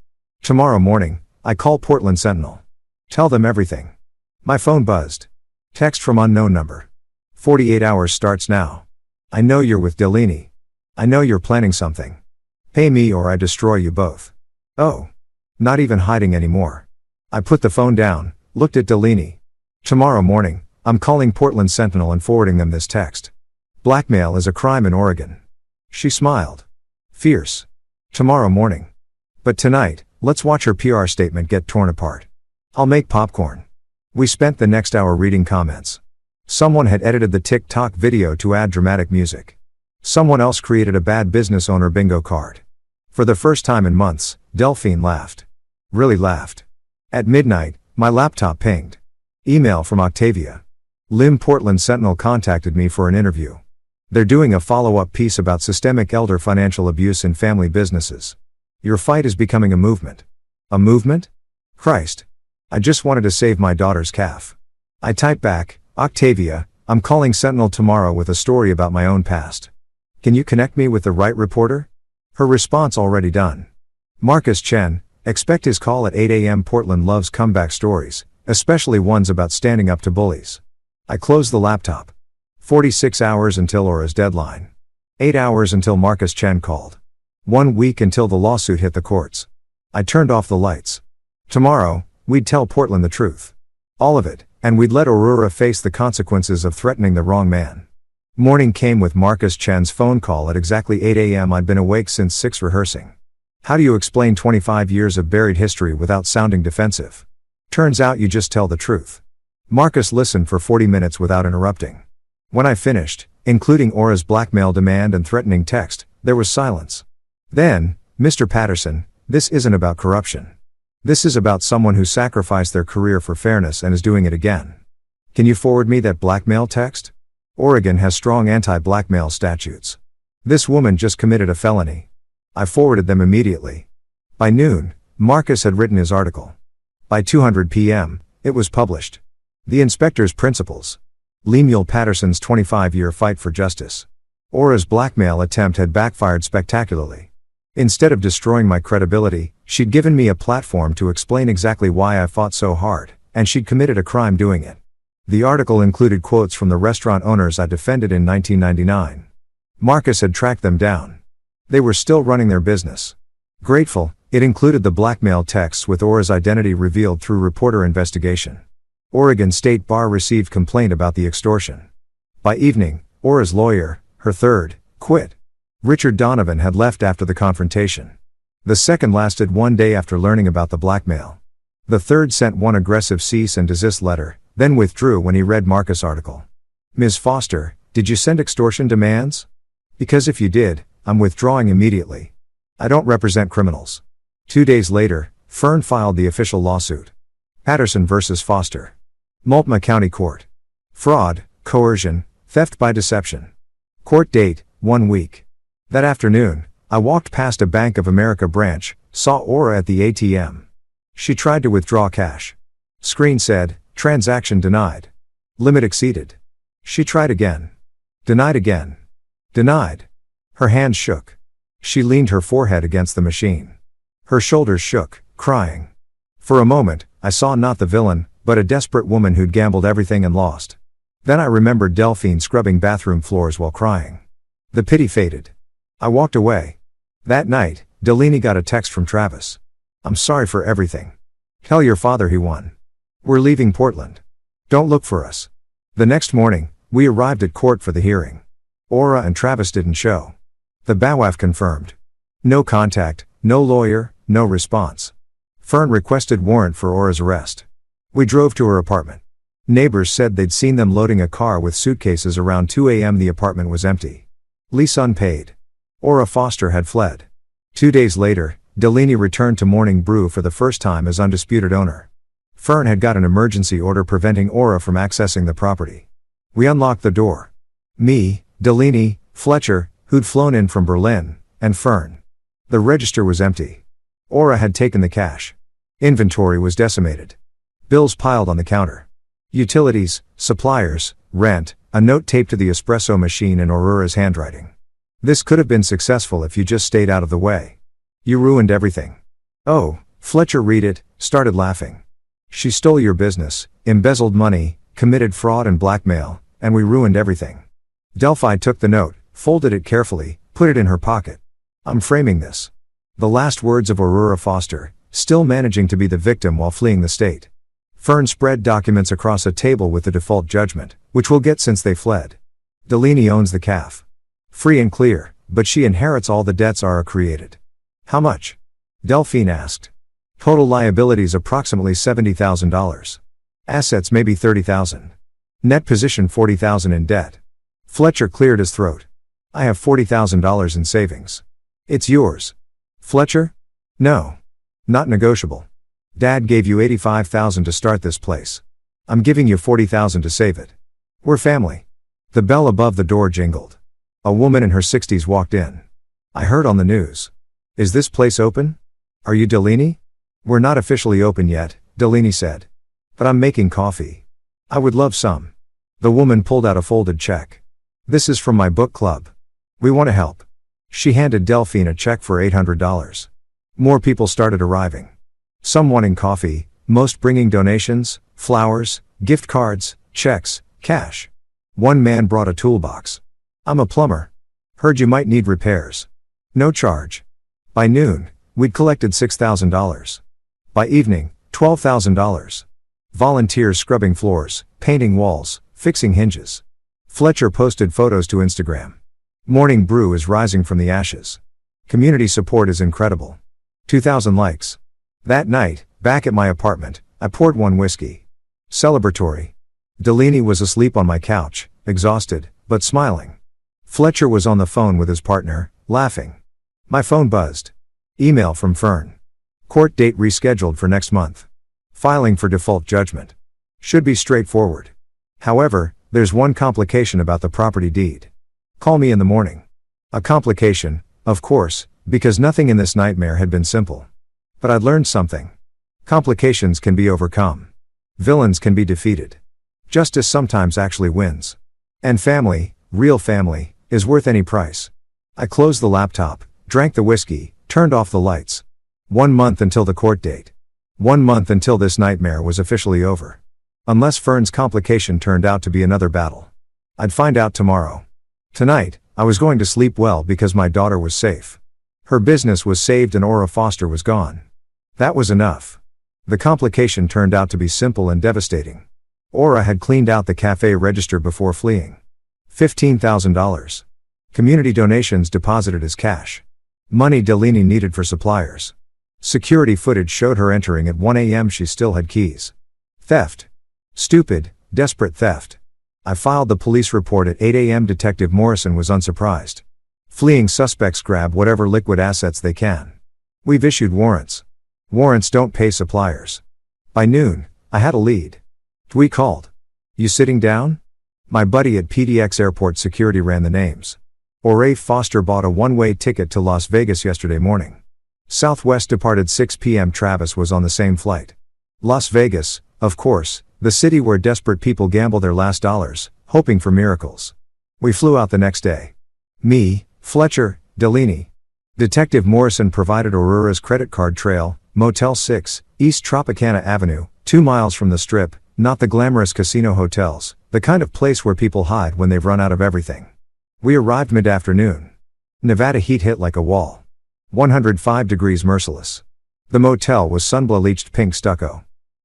Tomorrow morning, I call Portland Sentinel. Tell them everything. My phone buzzed. Text from unknown number. 48 hours starts now. I know you're with Delaney. I know you're planning something. Pay me or I destroy you both. Oh. Not even hiding anymore. I put the phone down, looked at Delaney. Tomorrow morning, I'm calling Portland Sentinel and forwarding them this text. Blackmail is a crime in Oregon. She smiled. Fierce. Tomorrow morning. But tonight, let's watch her PR statement get torn apart. I'll make popcorn. We spent the next hour reading comments. Someone had edited the TikTok video to add dramatic music. Someone else created a bad business owner bingo card. For the first time in months, Delphine laughed. Really laughed. At midnight, my laptop pinged. Email from Octavia. Lim Portland Sentinel contacted me for an interview. They're doing a follow-up piece about systemic elder financial abuse in family businesses. Your fight is becoming a movement. A movement? Christ. I just wanted to save my daughter's calf. I typed back, Octavia, I'm calling Sentinel tomorrow with a story about my own past. Can you connect me with the right reporter? Her response already done. Marcus Chen, expect his call at 8 a.m. Portland loves comeback stories, especially ones about standing up to bullies. I closed the laptop. 46 hours until Aura's deadline. 8 hours until Marcus Chen called. 1 week until the lawsuit hit the courts. I turned off the lights. Tomorrow, we'd tell Portland the truth. All of it, and we'd let Aurora face the consequences of threatening the wrong man. Morning came with Marcus Chen's phone call at exactly 8 a.m. I'd been awake since 6 rehearsing. How do you explain 25 years of buried history without sounding defensive? Turns out you just tell the truth. Marcus listened for 40 minutes without interrupting. When I finished, including Aura's blackmail demand and threatening text, there was silence. Then, Mr. Patterson, this isn't about corruption. This is about someone who sacrificed their career for fairness and is doing it again. Can you forward me that blackmail text? Oregon has strong anti-blackmail statutes. This woman just committed a felony. I forwarded them immediately. By noon, Marcus had written his article. By 2:00 p.m., it was published. The Inspector's Principles. Lemuel Patterson's 25-year fight for justice. Aura's blackmail attempt had backfired spectacularly. Instead of destroying my credibility, she'd given me a platform to explain exactly why I fought so hard, and she'd committed a crime doing it. The article included quotes from the restaurant owners I defended in 1999. Marcus had tracked them down. They were still running their business. Grateful, it included the blackmail texts with Aura's identity revealed through reporter investigation. Oregon State Bar received complaint about the extortion. By evening, Aura's lawyer, her third, quit. Richard Donovan had left after the confrontation. The second lasted 1 day after learning about the blackmail. The third sent one aggressive cease and desist letter, then withdrew when he read Marcus' article. Ms. Foster, did you send extortion demands? Because if you did, I'm withdrawing immediately. I don't represent criminals. 2 days later, Fern filed the official lawsuit. Patterson vs. Foster. Multnomah County Court. Fraud, coercion, theft by deception. Court date, 1 week. That afternoon, I walked past a Bank of America branch, saw Aura at the ATM. She tried to withdraw cash. Screen said, transaction denied. Limit exceeded. She tried again. Denied again. Denied. Her hands shook. She leaned her forehead against the machine. Her shoulders shook, crying. For a moment, I saw not the villain, but a desperate woman who'd gambled everything and lost. Then I remembered Delphine scrubbing bathroom floors while crying. The pity faded. I walked away. That night, Delaney got a text from Travis. I'm sorry for everything. Tell your father he won. We're leaving Portland. Don't look for us. The next morning, we arrived at court for the hearing. Aura and Travis didn't show. The BAWAF confirmed. No contact, no lawyer, no response. Fern requested warrant for Aura's arrest. We drove to her apartment. Neighbors said they'd seen them loading a car with suitcases around 2 a.m. The apartment was empty. Lease unpaid. Aura Foster had fled. 2 days later, Delaney returned to Morning Brew for the first time as undisputed owner. Fern had got an emergency order preventing Aura from accessing the property. We unlocked the door. Me, Delaney, Fletcher, who'd flown in from Berlin, and Fern. The register was empty. Aura had taken the cash. Inventory was decimated. Bills piled on the counter. Utilities, suppliers, rent, a note taped to the espresso machine in Aurora's handwriting. This could have been successful if you just stayed out of the way. You ruined everything. Oh, Fletcher read it, started laughing. She stole your business, embezzled money, committed fraud and blackmail, and we ruined everything. Delphi took the note, folded it carefully, put it in her pocket. I'm framing this. The last words of Aurora Foster, still managing to be the victim while fleeing the state. Fern spread documents across a table with the default judgment, which we'll get since they fled. Delaney owns the CAF. Free and clear, but she inherits all the debts Aura created. How much? Delphine asked. Total liabilities approximately $70,000. Assets maybe $30,000. Net position $40,000 in debt. Fletcher cleared his throat. I have $40,000 in savings. It's yours. Fletcher? No. Not negotiable. Dad gave you $85,000 to start this place. I'm giving you $40,000 to save it. We're family. The bell above the door jingled. A woman in her 60s walked in. I heard on the news. Is this place open? Are you Delaney? We're not officially open yet, Delaney said. But I'm making coffee. I would love some. The woman pulled out a folded check. This is from my book club. We want to help. She handed Delphine a check for $800. More people started arriving. Some wanting coffee, most bringing donations, flowers, gift cards, checks, cash. One man brought a toolbox. I'm a plumber. Heard you might need repairs. No charge. By noon, we'd collected $6,000. By evening, $12,000. Volunteers scrubbing floors, painting walls, fixing hinges. Fletcher posted photos to Instagram. Morning Brew is rising from the ashes. Community support is incredible. 2,000 likes. That night, back at my apartment, I poured one whiskey. Celebratory. Delaney was asleep on my couch, exhausted, but smiling. Fletcher was on the phone with his partner, laughing. My phone buzzed. Email from Fern. Court date rescheduled for next month. Filing for default judgment. Should be straightforward. However, there's one complication about the property deed. Call me in the morning. A complication, of course, because nothing in this nightmare had been simple. But I'd learned something. Complications can be overcome. Villains can be defeated. Justice sometimes actually wins. And family, real family, is worth any price. I closed the laptop, drank the whiskey, turned off the lights. 1 month until the court date. 1 month until this nightmare was officially over. Unless Fern's complication turned out to be another battle. I'd find out tomorrow. Tonight, I was going to sleep well because my daughter was safe. Her business was saved and Aura Foster was gone. That was enough. The complication turned out to be simple and devastating. Aura had cleaned out the cafe register before fleeing. $15,000. Community donations deposited as cash. Money Delaney needed for suppliers. Security footage showed her entering at 1 a.m. She still had keys. Theft. Stupid, desperate theft. I filed the police report at 8 a.m. Detective Morrison was unsurprised. Fleeing suspects grab whatever liquid assets they can. We've issued warrants. Warrants don't pay suppliers. By noon, I had a lead. We called. You sitting down? My buddy at PDX Airport Security ran the names. Aura Foster bought a one-way ticket to Las Vegas yesterday morning. Southwest departed 6 p.m. Travis was on the same flight. Las Vegas, of course, the city where desperate people gamble their last dollars, hoping for miracles. We flew out the next day. Me, Fletcher, Delaney. Detective Morrison provided Aurora's credit card trail, Motel 6, East Tropicana Avenue, 2 miles from the Strip, not the glamorous casino hotels, the kind of place where people hide when they've run out of everything. We arrived mid-afternoon. Nevada heat hit like a wall. 105 degrees merciless. The motel was sun-bleached pink stucco.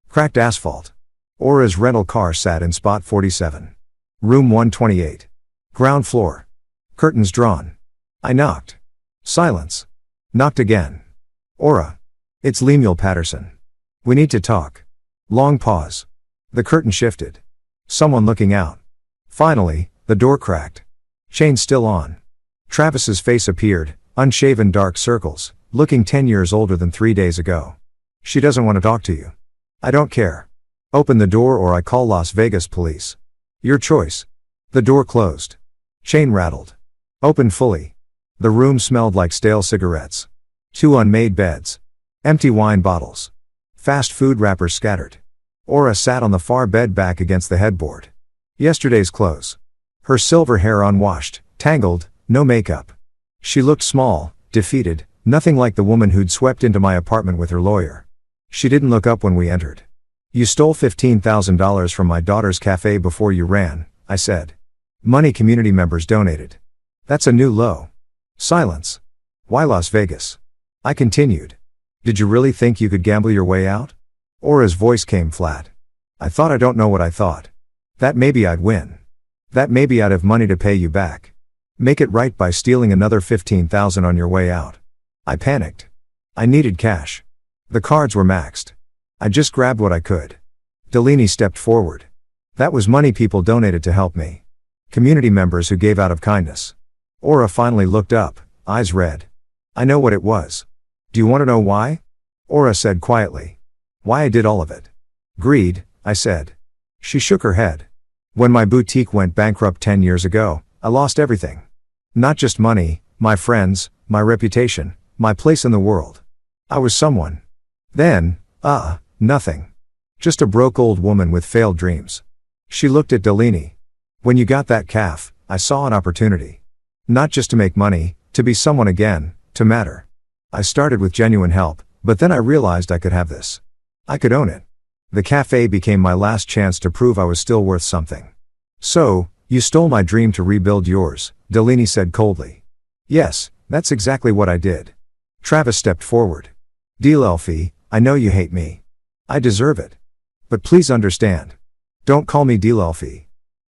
Cracked asphalt. Aura's rental car sat in spot 47. Room 128. Ground floor. Curtains drawn. I knocked. Silence. Knocked again. Aura. It's Lemuel Patterson. We need to talk. Long pause. The curtain shifted. Someone looking out. Finally, the door cracked. Chain still on. Travis's face appeared, unshaven dark circles, looking 10 years older than 3 days ago. She doesn't want to talk to you. I don't care. Open the door or I call Las Vegas police. Your choice. The door closed. Chain rattled. Opened fully. The room smelled like stale cigarettes. 2 unmade beds. Empty wine bottles. Fast food wrappers scattered. Aura sat on the far bed back against the headboard. Yesterday's clothes. Her silver hair unwashed, tangled, no makeup. She looked small, defeated, nothing like the woman who'd swept into my apartment with her lawyer. She didn't look up when we entered. You stole $15,000 from my daughter's cafe before you ran, I said. Money community members donated. That's a new low. Silence. Why Las Vegas? I continued. Did you really think you could gamble your way out? Aura's voice came flat. I thought I don't know what I thought. That maybe I'd win. That maybe I'd have money to pay you back. Make it right by stealing another $15,000 on your way out. I panicked. I needed cash. The cards were maxed. I just grabbed what I could. Delaney stepped forward. That was money people donated to help me. Community members who gave out of kindness. Aura finally looked up, eyes red. I know what it was. Do you want to know why? Aura said quietly. Why I did all of it. Greed, I said. She shook her head. When my boutique went bankrupt 10 years ago, I lost everything. Not just money, my friends, my reputation, my place in the world. I was someone. Then, nothing. Just a broke old woman with failed dreams. She looked at Delaney. When you got that calf, I saw an opportunity. Not just to make money, to be someone again, to matter. I started with genuine help, but then I realized I could have this. I could own it. The cafe became my last chance to prove I was still worth something. So, you stole my dream to rebuild yours, Delaney said coldly. Yes, that's exactly what I did. Travis stepped forward. Delelfi, I know you hate me. I deserve it. But please understand. Don't call me Delelfi.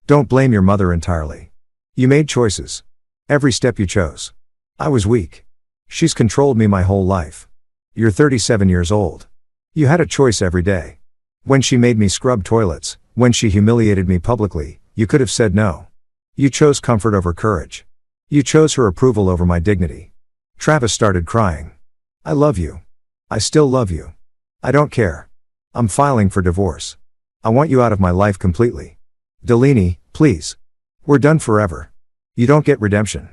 Don't blame your mother entirely. You made choices. Every step you chose. I was weak. She's controlled me my whole life. You're 37 years old. You had a choice every day. When she made me scrub toilets, when she humiliated me publicly, you could have said no. You chose comfort over courage. You chose her approval over my dignity. Travis started crying. I love you. I still love you. I don't care. I'm filing for divorce. I want you out of my life completely. Delaney, please. We're done forever. You don't get redemption.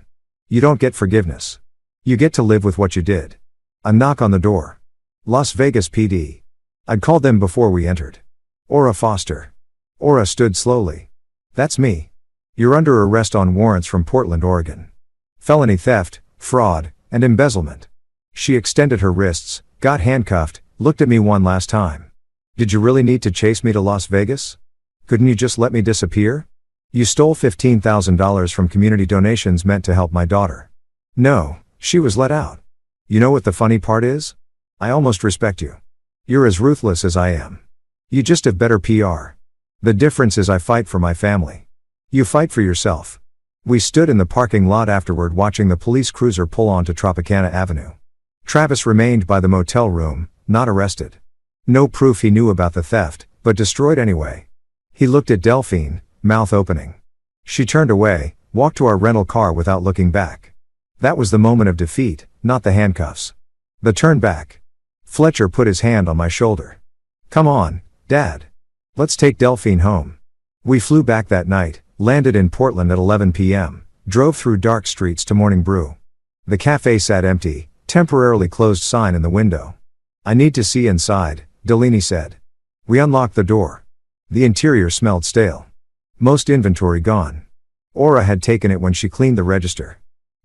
You don't get forgiveness. You get to live with what you did. A knock on the door. Las Vegas PD. I'd called them before we entered. Aura Foster. Aura stood slowly. That's me. You're under arrest on warrants from Portland, Oregon. Felony theft, fraud, and embezzlement. She extended her wrists, got handcuffed, looked at me one last time. Did you really need to chase me to Las Vegas? Couldn't you just let me disappear? You stole $15,000 from community donations meant to help my daughter. No, she was let out. You know what the funny part is? I almost respect you. You're as ruthless as I am. You just have better PR. The difference is I fight for my family. You fight for yourself. We stood in the parking lot afterward watching the police cruiser pull onto Tropicana Avenue. Travis remained by the motel room, not arrested. No proof he knew about the theft, but destroyed anyway. He looked at Delphine, mouth opening. She turned away, walked to our rental car without looking back. That was the moment of defeat, not the handcuffs. The turn back. Fletcher put his hand on my shoulder. Come on, Dad. Let's take Delphine home. We flew back that night, landed in Portland at 11 p.m., drove through dark streets to Morning Brew. The cafe sat empty, temporarily closed sign in the window. I need to see inside, Delaney said. We unlocked the door. The interior smelled stale. Most inventory gone. Aura had taken it when she cleaned the register.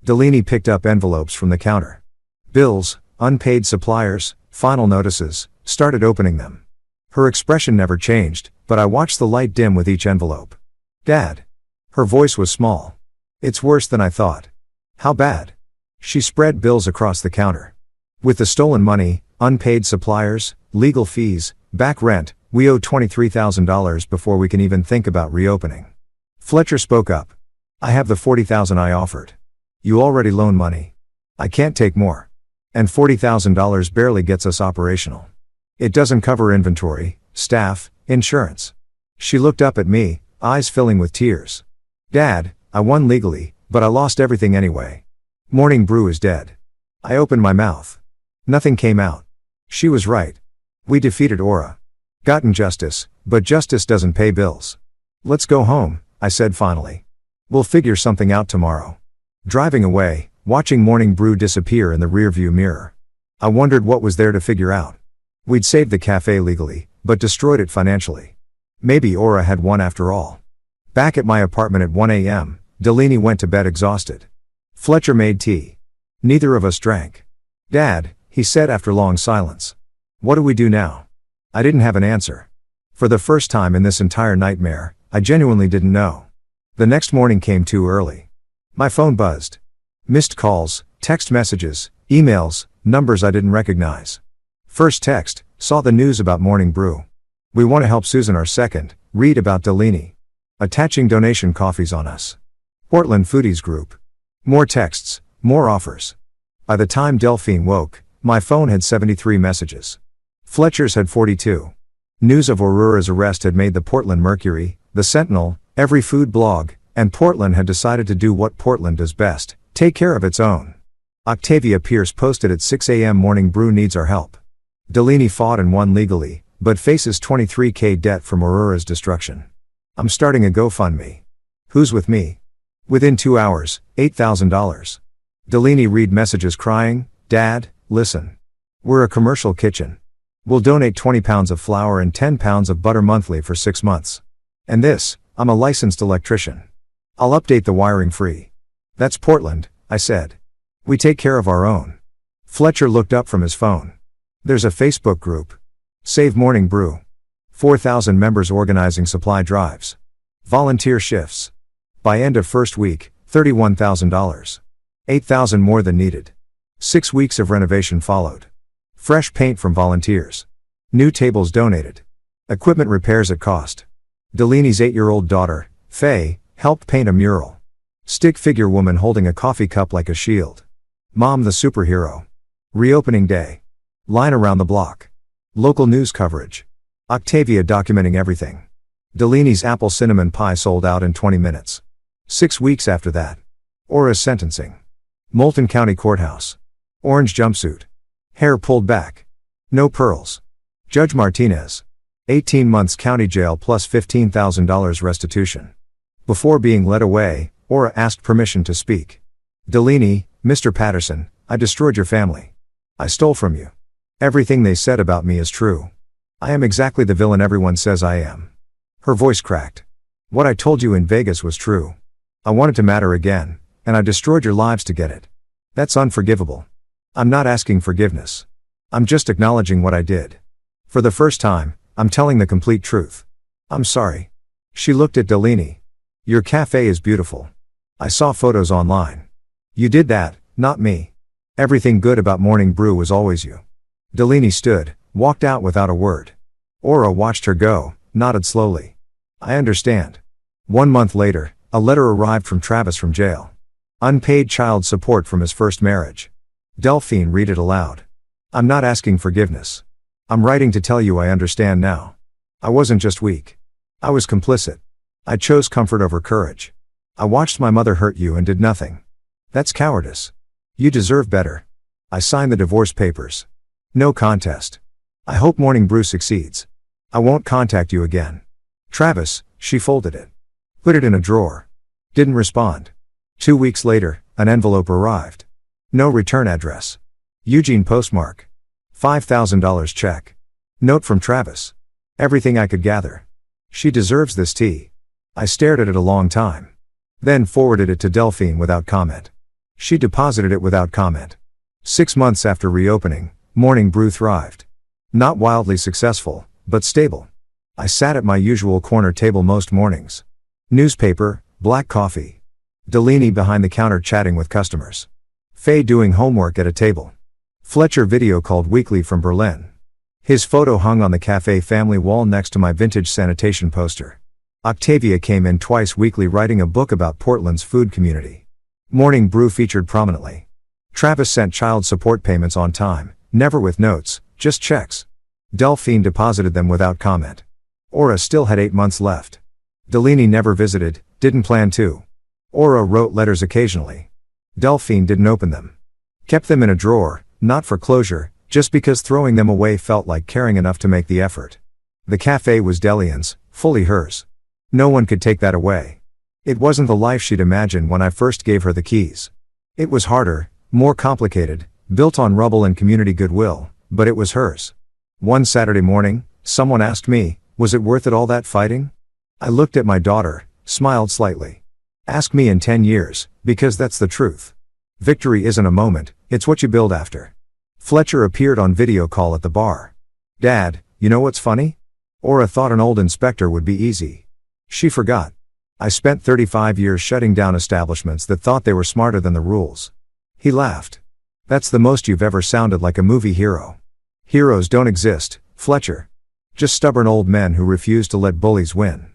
Delaney picked up envelopes from the counter. Bills, unpaid suppliers, final notices, started opening them. Her expression never changed, but I watched the light dim with each envelope. Dad. Her voice was small. It's worse than I thought. How bad? She spread bills across the counter. With the stolen money, unpaid suppliers, legal fees, back rent, we owe $23,000 before we can even think about reopening. Fletcher spoke up. I have the $40,000 I offered. You already loaned money. I can't take more. And $40,000 barely gets us operational. It doesn't cover inventory, staff, insurance. She looked up at me, eyes filling with tears. Dad, I won legally, but I lost everything anyway. Morning Brew is dead. I opened my mouth. Nothing came out. She was right. We defeated Aura. Gotten justice, but justice doesn't pay bills. Let's go home, I said finally. We'll figure something out tomorrow. Driving away, watching Morning Brew disappear in the rearview mirror. I wondered what was there to figure out. We'd saved the cafe legally, but destroyed it financially. Maybe Aura had won after all. Back at my apartment at 1 a.m., Delaney went to bed exhausted. Fletcher made tea. Neither of us drank. Dad, he said after long silence. What do we do now? I didn't have an answer. For the first time in this entire nightmare, I genuinely didn't know. The next morning came too early. My phone buzzed. Missed calls, text messages, emails, numbers I didn't recognize. First text, saw the news about Morning Brew. We want to help Susan. Our second, read about Delaney. Attaching donation coffees on us. Portland Foodies Group. More texts, more offers. By the time Delphine woke, my phone had 73 messages. Fletcher's had 42. News of Aurora's arrest had made the Portland Mercury, the Sentinel, every food blog, and Portland had decided to do what Portland does best, take care of its own. Octavia Pierce posted at 6 a.m. Morning Brew needs our help. Delaney fought and won legally, but faces $23,000 debt from Aurora's destruction. I'm starting a GoFundMe. Who's with me? Within 2 hours, $8,000. Delaney read messages crying, Dad, listen. We're a commercial kitchen. We'll donate 20 pounds of flour and 10 pounds of butter monthly for 6 months. And this, I'm a licensed electrician. I'll update the wiring free. That's Portland, I said. We take care of our own. Fletcher looked up from his phone. There's a Facebook group. Save Morning Brew. 4,000 members organizing supply drives. Volunteer shifts. By end of first week, $31,000. 8,000 more than needed. 6 weeks of renovation followed. Fresh paint from volunteers. New tables donated. Equipment repairs at cost. Delaney's 8-year-old daughter, Faye, helped paint a mural. Stick figure woman holding a coffee cup like a shield. Mom the superhero. Reopening day. Line around the block. Local news coverage. Octavia documenting everything. Delaney's apple cinnamon pie sold out in 20 minutes. 6 weeks after that. Aura's sentencing. Moulton County Courthouse. Orange jumpsuit. Hair pulled back. No pearls. Judge Martinez. 18 months county jail plus $15,000 restitution. Before being led away, Aura asked permission to speak. Delaney, Mr. Patterson, I destroyed your family. I stole from you. Everything they said about me is true. I am exactly the villain everyone says I am. Her voice cracked. What I told you in Vegas was true. I wanted to matter again, and I destroyed your lives to get it. That's unforgivable. I'm not asking forgiveness. I'm just acknowledging what I did. For the first time, I'm telling the complete truth. I'm sorry. She looked at Delaney. Your cafe is beautiful. I saw photos online. You did that, not me. Everything good about Morning Brew was always you. Delaney stood, walked out without a word. Aura watched her go, nodded slowly. I understand. 1 month later, a letter arrived from Travis from jail. Unpaid child support from his first marriage. Delphine read it aloud. I'm not asking forgiveness. I'm writing to tell you I understand now. I wasn't just weak. I was complicit. I chose comfort over courage. I watched my mother hurt you and did nothing. That's cowardice. You deserve better. I signed the divorce papers. No contest. I hope Morning Brew succeeds. I won't contact you again. Travis, she folded it. Put it in a drawer. Didn't respond. 2 weeks later, an envelope arrived. No return address. Eugene postmark. $5,000 check. Note from Travis. Everything I could gather. She deserves this tea. I stared at it a long time. Then forwarded it to Delphine without comment. She deposited it without comment. 6 months after reopening, Morning Brew thrived. Not wildly successful, but stable. I sat at my usual corner table most mornings. Newspaper, black coffee. Delaney behind the counter chatting with customers. Faye doing homework at a table. Fletcher video called weekly from Berlin. His photo hung on the cafe family wall next to my vintage sanitation poster. Octavia came in twice weekly writing a book about Portland's food community. Morning Brew featured prominently. Travis sent child support payments on time, never with notes, just checks. Delphine deposited them without comment. Aura still had 8 months left. Delaney never visited, didn't plan to. Aura wrote letters occasionally. Delphine didn't open them. Kept them in a drawer, not for closure, just because throwing them away felt like caring enough to make the effort. The cafe was Delian's, fully hers. No one could take that away. It wasn't the life she'd imagined when I first gave her the keys. It was harder, more complicated, built on rubble and community goodwill, but it was hers. One Saturday morning, someone asked me, was it worth it all that fighting? I looked at my daughter, smiled slightly. Ask me in 10 years, because that's the truth. Victory isn't a moment, it's what you build after. Fletcher appeared on video call at the bar. Dad, you know what's funny? Aura thought an old inspector would be easy. She forgot. I spent 35 years shutting down establishments that thought they were smarter than the rules. He laughed. That's the most you've ever sounded like a movie hero. Heroes don't exist, Fletcher. Just stubborn old men who refuse to let bullies win.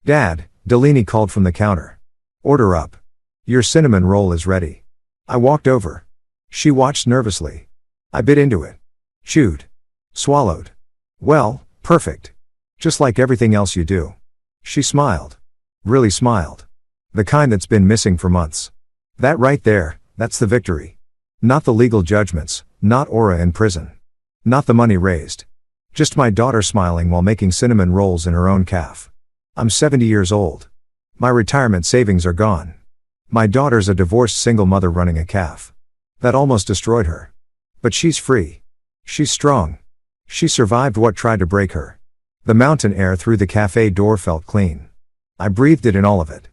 Dad, Delaney called from the counter. Order up. Your cinnamon roll is ready. I walked over. She watched nervously. I bit into it. Chewed. Swallowed. Well, perfect. Just like everything else you do. She smiled. Really smiled. The kind that's been missing for months. That right there, that's the victory. Not the legal judgments, not Aura in prison. Not the money raised. Just my daughter smiling while making cinnamon rolls in her own calf. I'm 70 years old. My retirement savings are gone. My daughter's a divorced single mother running a calf. That almost destroyed her. But she's free. She's strong. She survived what tried to break her. The mountain air through the cafe door felt clean. I breathed it in, all of it.